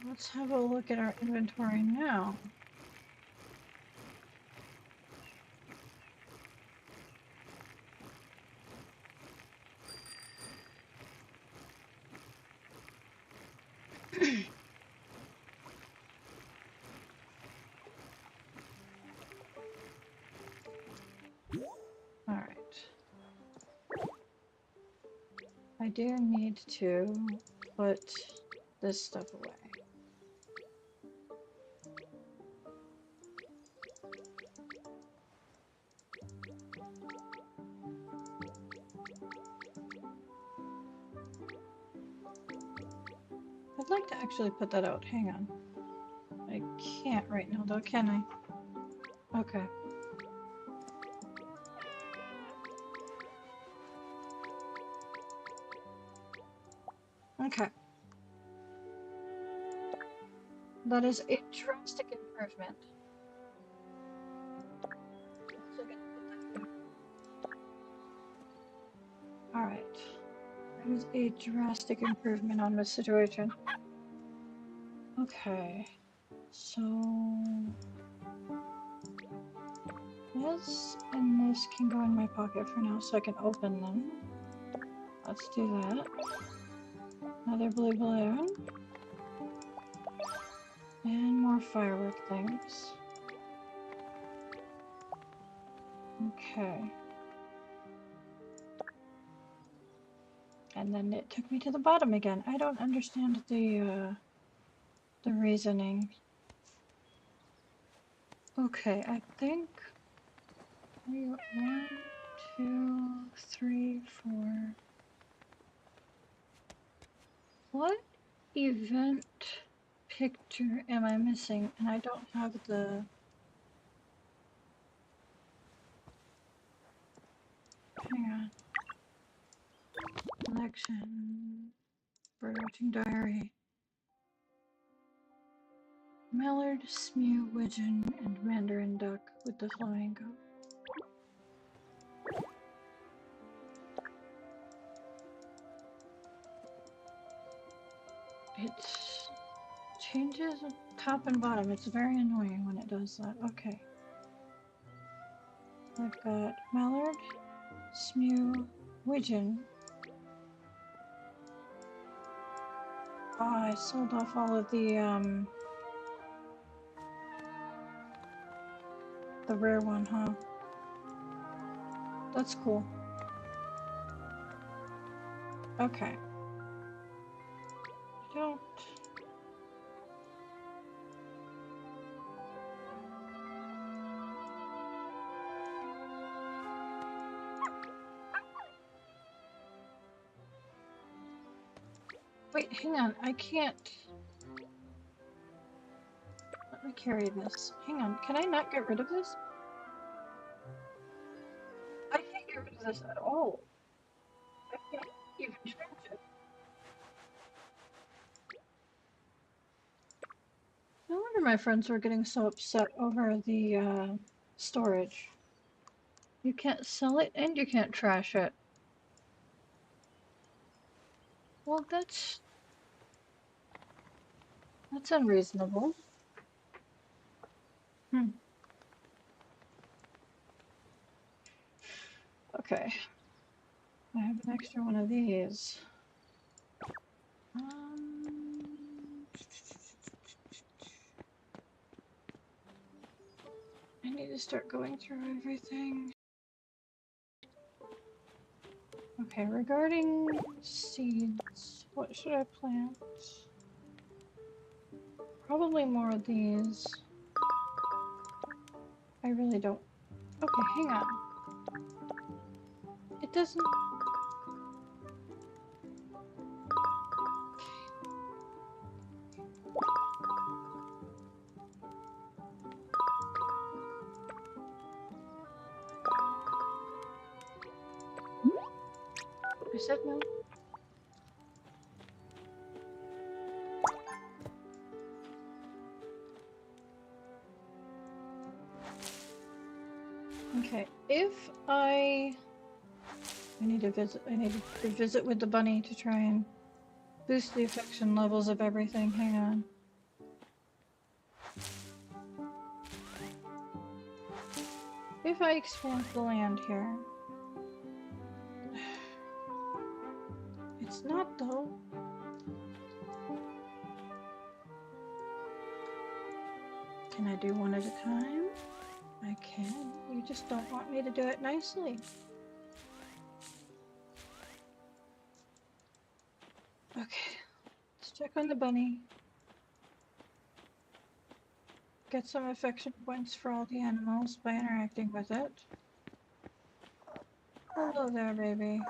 [SPEAKER 1] let's have a look at our inventory now. All right. I do need to put this stuff away. I'd like to actually put that out. Hang on. I can't right now though, can I? Okay. Okay. That is a drastic improvement. Alright. That is a drastic improvement on the situation. Okay. So this and this can go in my pocket for now so I can open them. Let's do that. Another blue balloon. And more firework things. Okay. And then it took me to the bottom again. I don't understand the reasoning. Okay, I think we got 1, 2, 3, 4. What event picture am I missing? And I don't have the... Hang on. Collection. Birdwatching diary. Mallard, Smew, Widgeon, and Mandarin duck with the flamingo. It changes top and bottom. It's very annoying when it does that. Okay. I've got Mallard, Smew, Widgeon. Oh, I sold off all of the rare one, huh? That's cool. Okay. Don't. Wait, hang on. I can't. Let me carry this. Hang on. Can I not get rid of this? I can't get rid of this at all. I can't even change it. No wonder my friends were getting so upset over the storage. You can't sell it and you can't trash it. Well, that's unreasonable. Okay. I have an extra one of these. I need to start going through everything. Okay, regarding seeds, what should I plant? Probably more of these. I really don't. Okay, hang on. It doesn't. I said no. Okay, if I need to visit with the bunny to try and boost the affection levels of everything. Hang on. If I expand the land here, it's not though. Can I do one at a time? I can. You just don't want me to do it nicely. Okay, let's check on the bunny. Get some affection points for all the animals by interacting with it. Hello there, baby.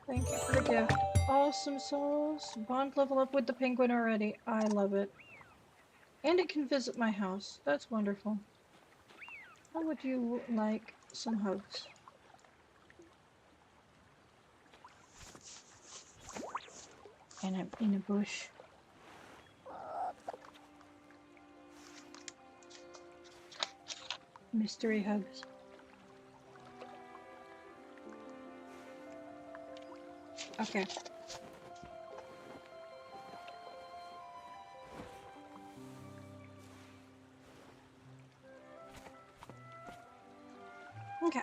[SPEAKER 1] Thank you for the gift. Awesome souls. Bond level up with the penguin already. I love it. And it can visit my house. That's wonderful. How would you like some hugs? And I'm in a bush. Mystery hugs. Okay. Okay.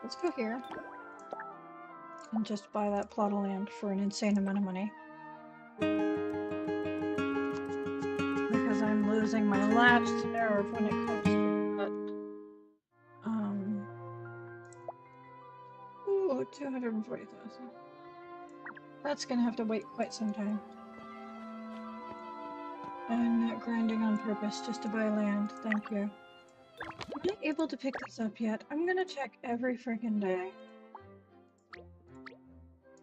[SPEAKER 1] Let's go here. And just buy that plot of land for an insane amount of money. Because I'm losing my last nerve when it comes to that. Ooh, 240,000. That's gonna have to wait quite some time. I'm not grinding on purpose just to buy land, thank you. I'm not able to pick this up yet. I'm gonna check every freaking day.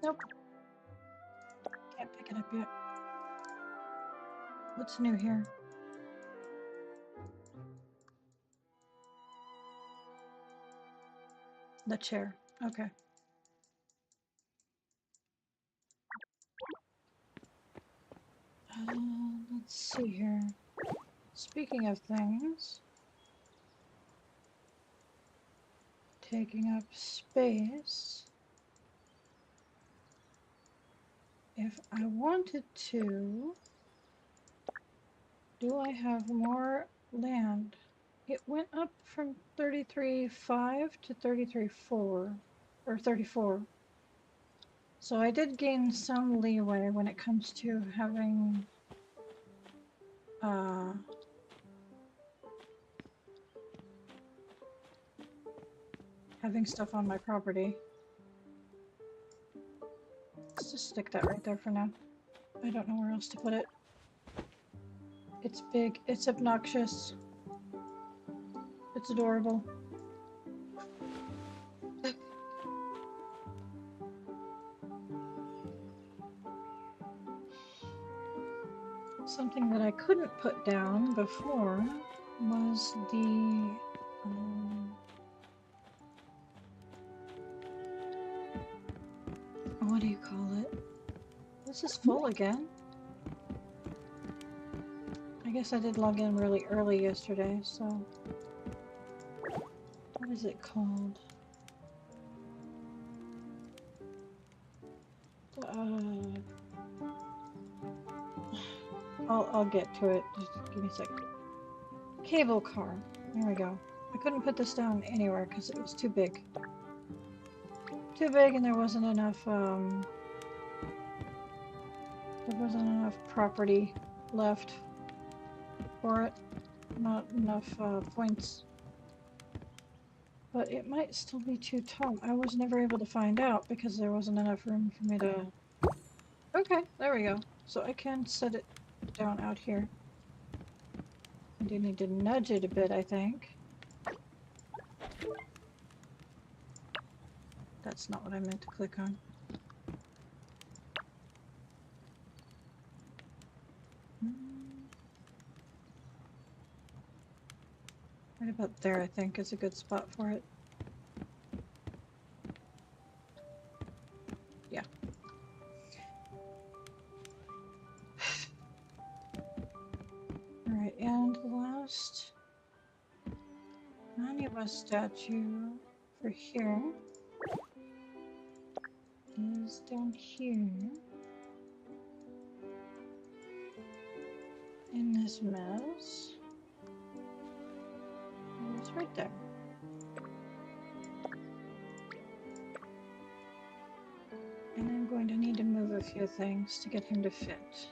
[SPEAKER 1] Nope. Can't pick it up yet. What's new here? The chair. Okay. Let's see here. Speaking of things, taking up space. If I wanted to, do I have more land? It went up from 33.5 to 33.4, or 34. So I did gain some leeway when it comes to having stuff on my property. Let's just stick that right there for now. I don't know where else to put it. It's big, it's obnoxious, it's adorable. Something that I couldn't put down before was the what do you call it? This is full again. I guess I did log in really early yesterday, so what is it called? I'll get to it. Just give me a second. Cable car. There we go. I couldn't put this down anywhere because it was too big. Too big, and there wasn't enough property left for it. Not enough points. but it might still be too tall. I was never able to find out because there wasn't enough room for me to... Okay, there we go. So I can set it down out here. I do need to nudge it a bit, I think. That's not what I meant to click on. Right about there, I think, is a good spot for it. Yeah. Alright, and the last Anima statue for here is down here in this mess. And it's right there. And I'm going to need to move a few things to get him to fit.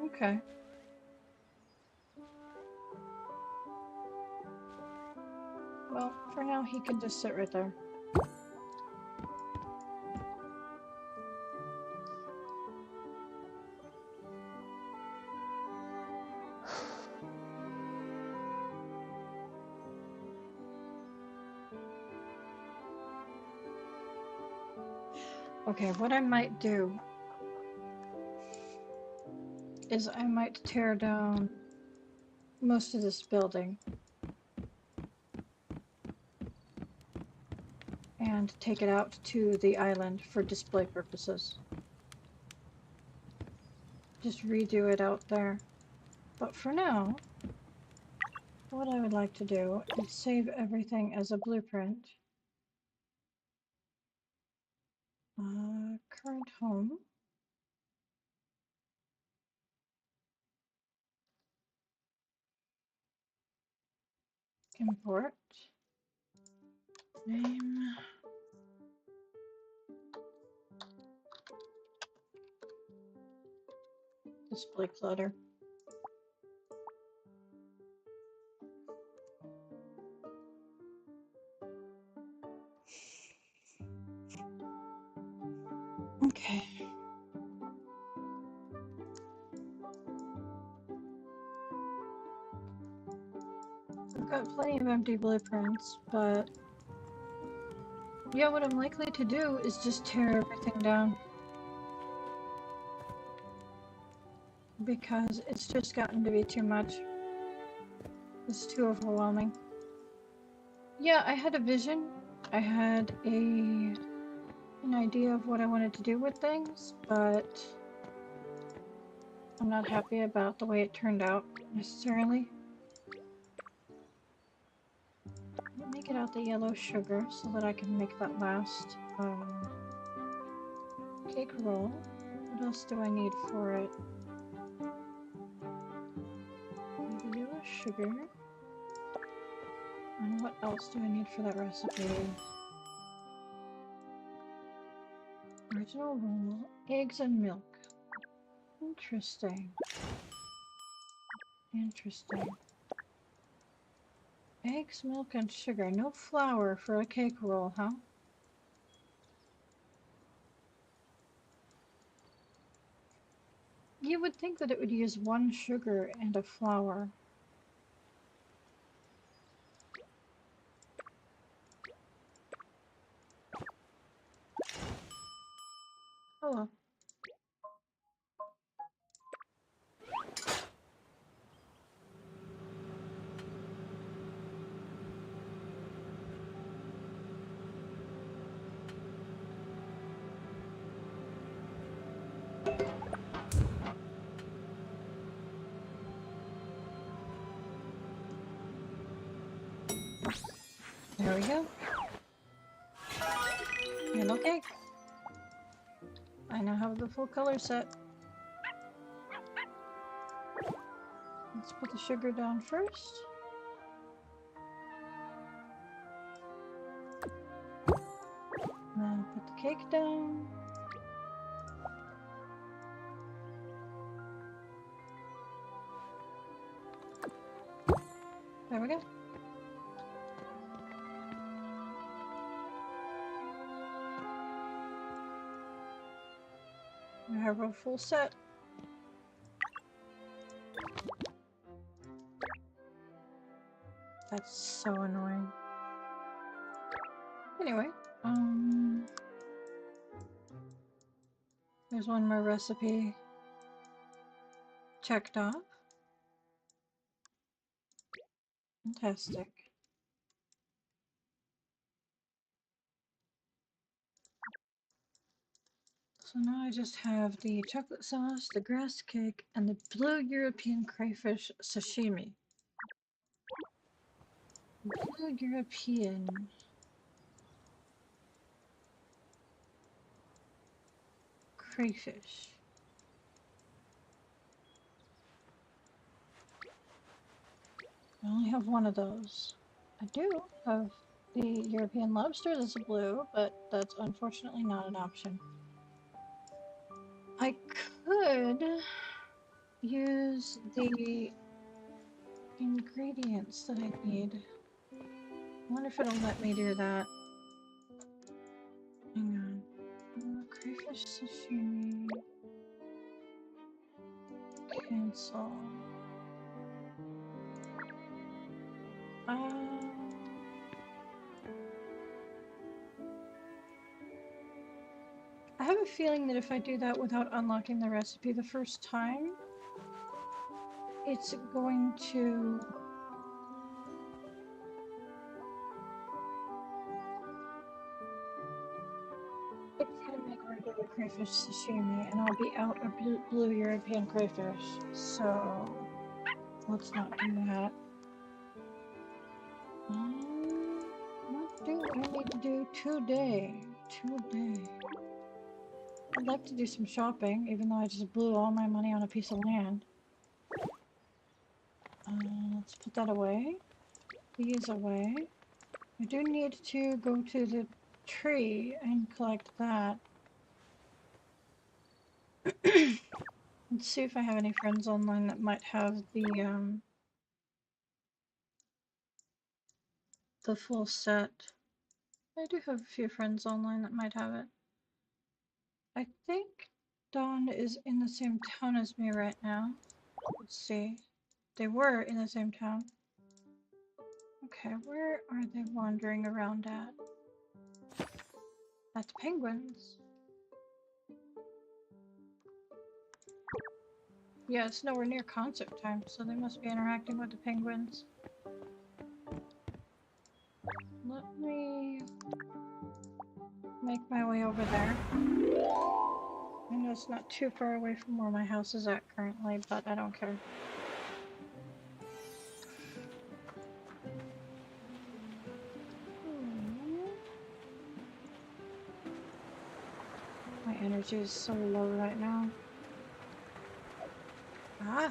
[SPEAKER 1] Okay. Well, for now he can just sit right there. Okay, what I might do is I might tear down most of this building and take it out to the island for display purposes. Just redo it out there. But for now, what I would like to do is save everything as a blueprint. Current home. Import. Name. Display clutter. Okay. I've got plenty of empty blueprints, but yeah, what I'm likely to do is just tear everything down. Because it's just gotten to be too much. It's too overwhelming. Yeah, I had a vision. I had an idea of what I wanted to do with things, but I'm not happy about the way it turned out necessarily. Let me get out the yellow sugar so that I can make that last cake roll. What else do I need for it? The yellow sugar. And what else do I need for that recipe? Original roll, eggs and milk. Interesting. Interesting. Eggs, milk, and sugar. No flour for a cake roll, huh? You would think that it would use one sugar and a flour. Oh well. There we go. Yellow cake. I now have the full color set. Let's put the sugar down first. Then put the cake down. There we go. have a full set. That's so annoying. Anyway, there's one more recipe checked off. Fantastic. So now I just have the chocolate sauce, the grass cake, and the blue European crayfish sashimi. Blue European. Crayfish. I only have one of those. I do have the European lobster that's blue, but that's unfortunately not an option. I could use the ingredients that I need. I wonder if it'll let me do that. Hang on. Crayfish sashimi. Cancel. I have a feeling that if I do that without unlocking the recipe the first time, it's going to... It's gonna make regular crayfish sashimi, and I'll be out of blue European crayfish, so let's not do that. What do I need to do today? I'd like to do some shopping, even though I just blew all my money on a piece of land. Let's put that away. These away. I do need to go to the tree and collect that. Let's see if I have any friends online that might have the full set. I do have a few friends online that might have it. I think Dawn is in the same town as me right now. Let's see. They were in the same town. Okay, where are they wandering around at? That's penguins. Yeah, it's nowhere near concert time, so they must be interacting with the penguins. Let me make my way over there. I know it's not too far away from where my house is at currently, but I don't care. My energy is so low right now. Ah!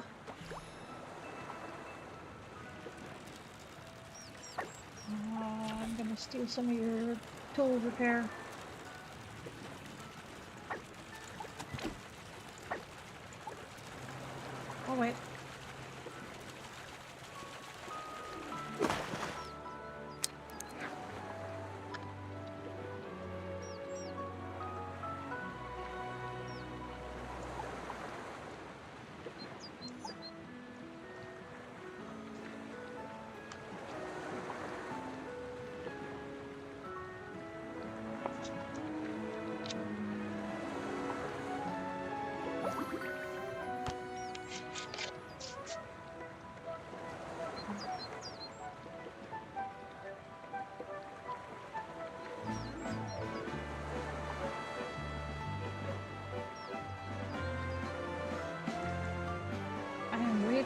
[SPEAKER 1] I'm gonna steal some of your tool repair. Oh wait.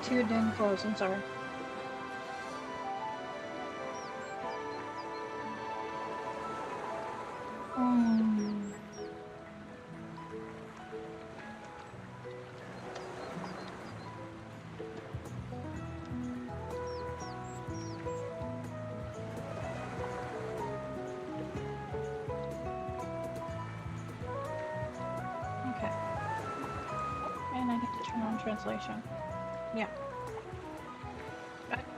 [SPEAKER 1] Too dang close, I'm sorry. Okay. And I need to turn on translation. Yeah. I don't know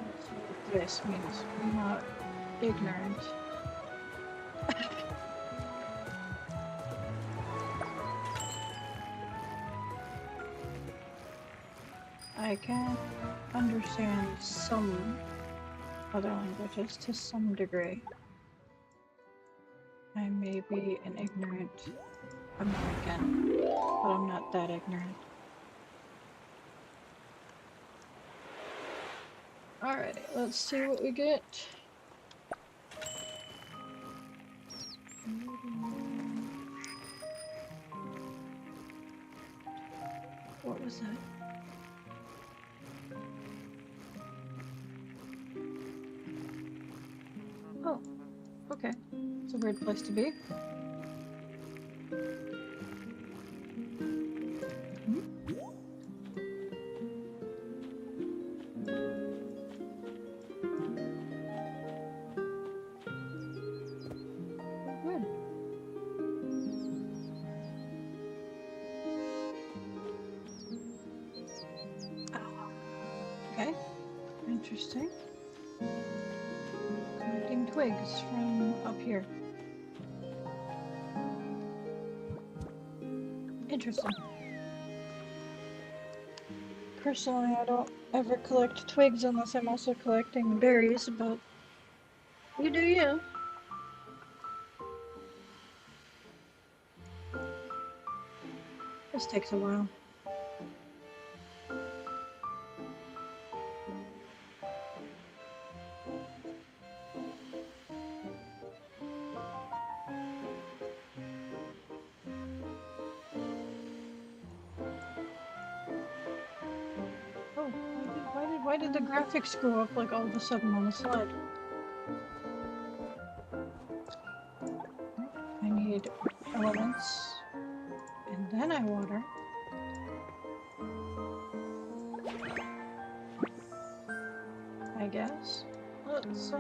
[SPEAKER 1] what this means. I'm not ignorant. I can understand some other languages to some degree. I may be an ignorant American, but I'm not that ignorant. Alrighty, let's see what we get. What was that? Oh, okay. It's a weird place to be. Good. Okay, interesting. Collecting twigs from up here. Interesting. Personally, I don't ever collect twigs unless I'm also collecting berries, but you do you. This takes a while. Oh, why did the graphics go up like all of a sudden on the slide? I need elements, and then I water. I guess. Let's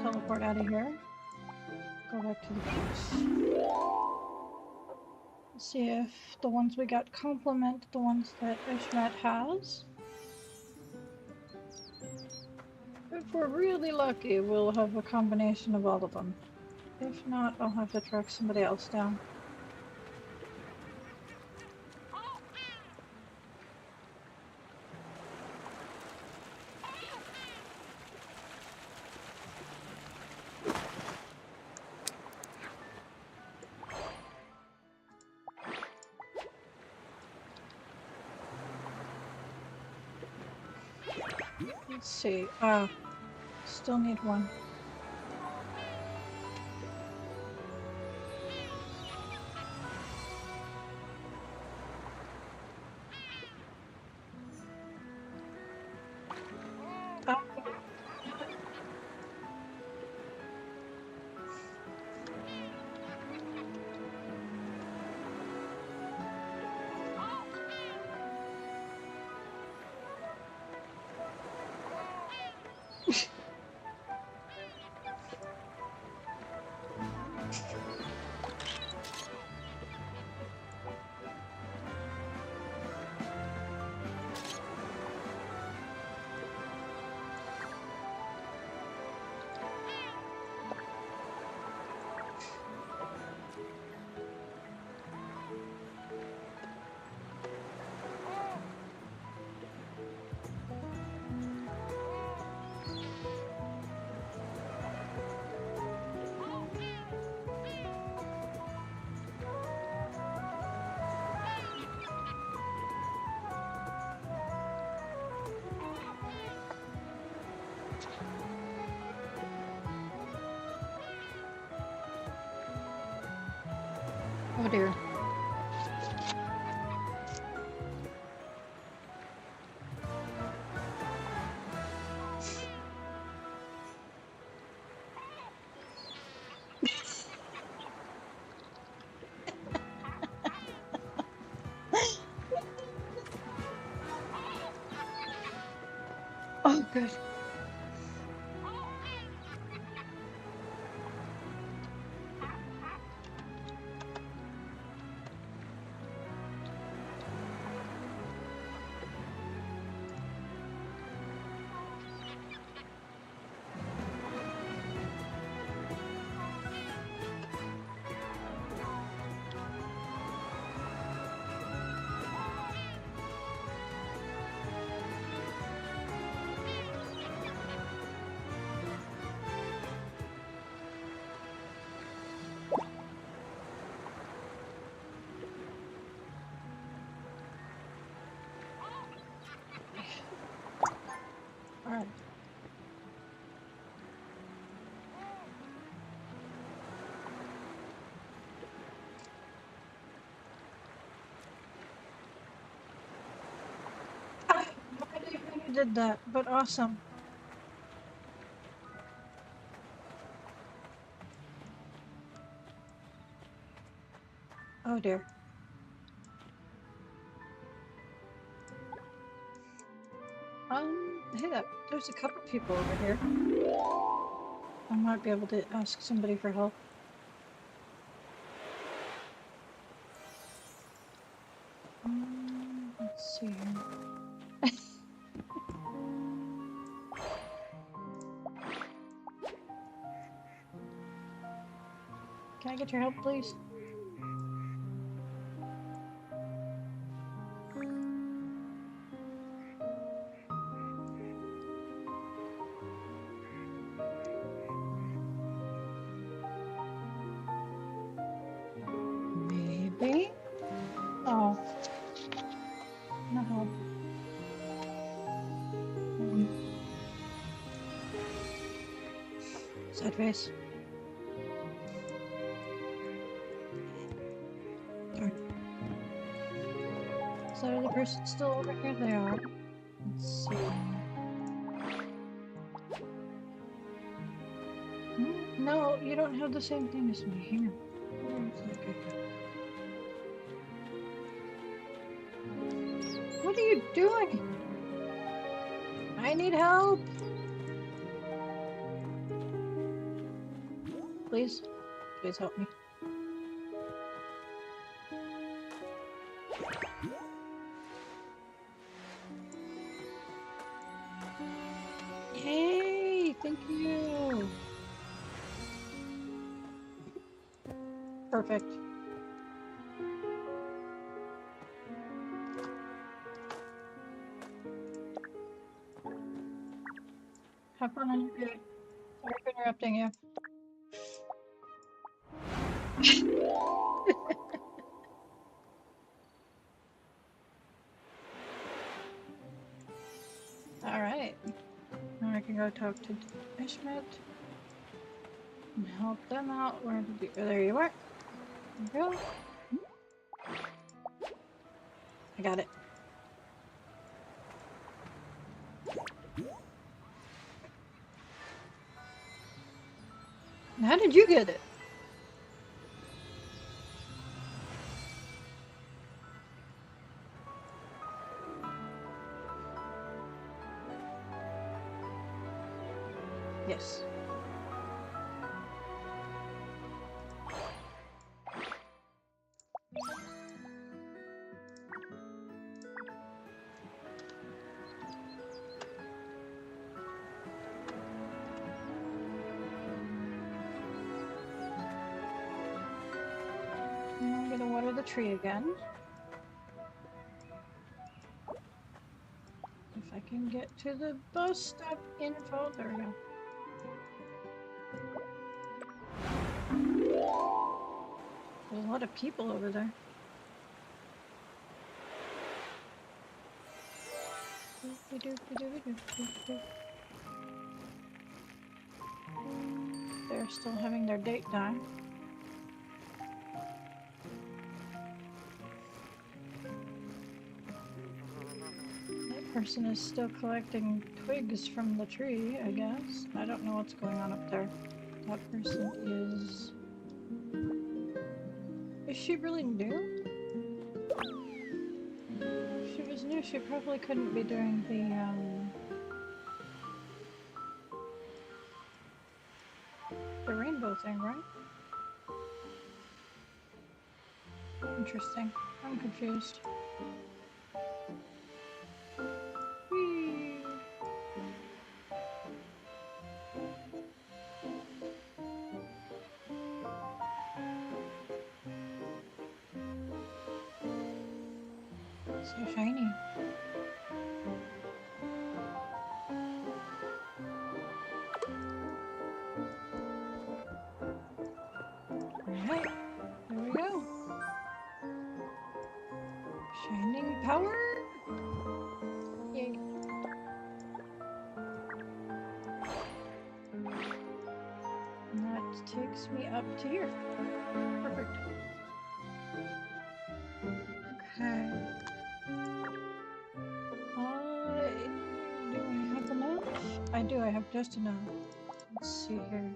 [SPEAKER 1] teleport out of here. Go back to the base. See if the ones we got complement the ones that Ishmat has. If we're really lucky, we'll have a combination of all of them. If not, I'll have to track somebody else down. Let's see. Still need one. Oh dear. Oh, good. did that, but awesome. Oh dear. Hey, there's a couple people over here. I might be able to ask somebody for help. Let's see here. Can I get your help, please? Maybe? Oh. No help. Sideways. Darn. Is that other person still over here? They are. Let's see. No, you don't have the same thing as me. Hang on. What are you doing? I need help. Please. Please help me. Yay! Thank you. Perfect. Have fun on your period. Sorry for interrupting you. Alright. Now I can go talk to Ishmet and help them out. Where did you go? There you are. There you go. I got it. How did you get it? Yes. I'm gonna water the tree again. If I can get to the bus stop info, there we go. There's a lot of people over there. They're still having their date time. That person is still collecting twigs from the tree, I guess. I don't know what's going on up there. That person is... Is she really new? If she was new, she probably couldn't be doing the rainbow thing, right? Interesting. I'm confused. Whee! So shiny. Alright, there we go. Shining power! Yay. And that takes me up to here. Perfect. Okay. I do. I have just enough. Let's see here.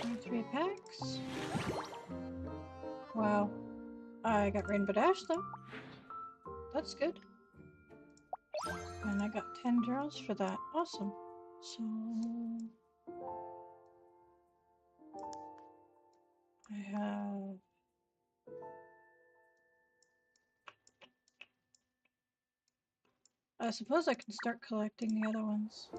[SPEAKER 1] 23 packs. Wow. I got Rainbow Dash though. That's good. And I got 10 draws for that. Awesome. So I have I suppose I can start collecting the other ones.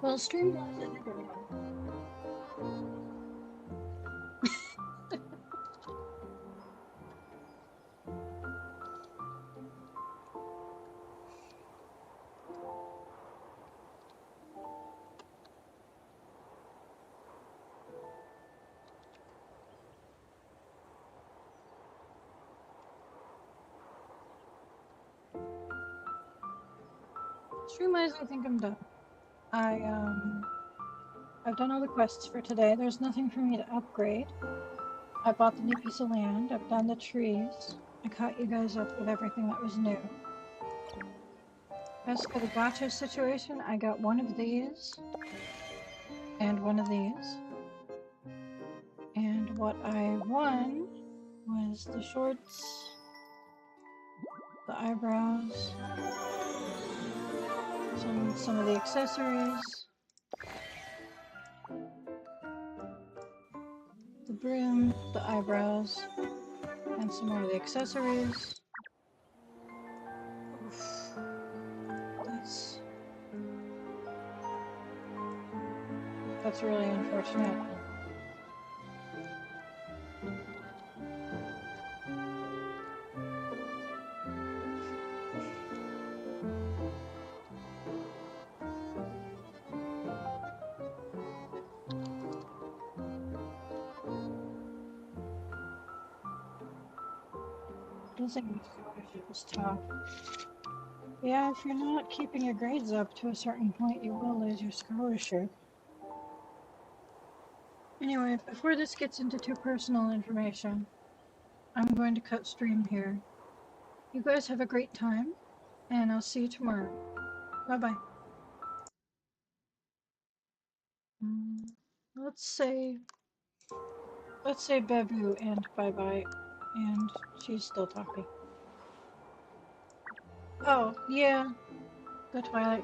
[SPEAKER 1] Well, Streamlabs is everywhere. Streamlabs, I think I'm done. I've done all the quests for today. There's nothing for me to upgrade. I bought the new piece of land. I've done the trees. I caught you guys up with everything that was new. As for the gacha situation, I got one of these and one of these. And what I won was the shorts, the eyebrows, some of the accessories, the broom, the eyebrows, and some more of the accessories. Oof. That's really unfortunate. Losing scholarship is tough. Yeah, if you're not keeping your grades up to a certain point, you will lose your scholarship. Anyway, before this gets into too personal information, I'm going to cut stream here. You guys have a great time, and I'll see you tomorrow. Bye-bye. Let's say Bevu and bye-bye, and she's still talking. Oh, yeah, the Twilight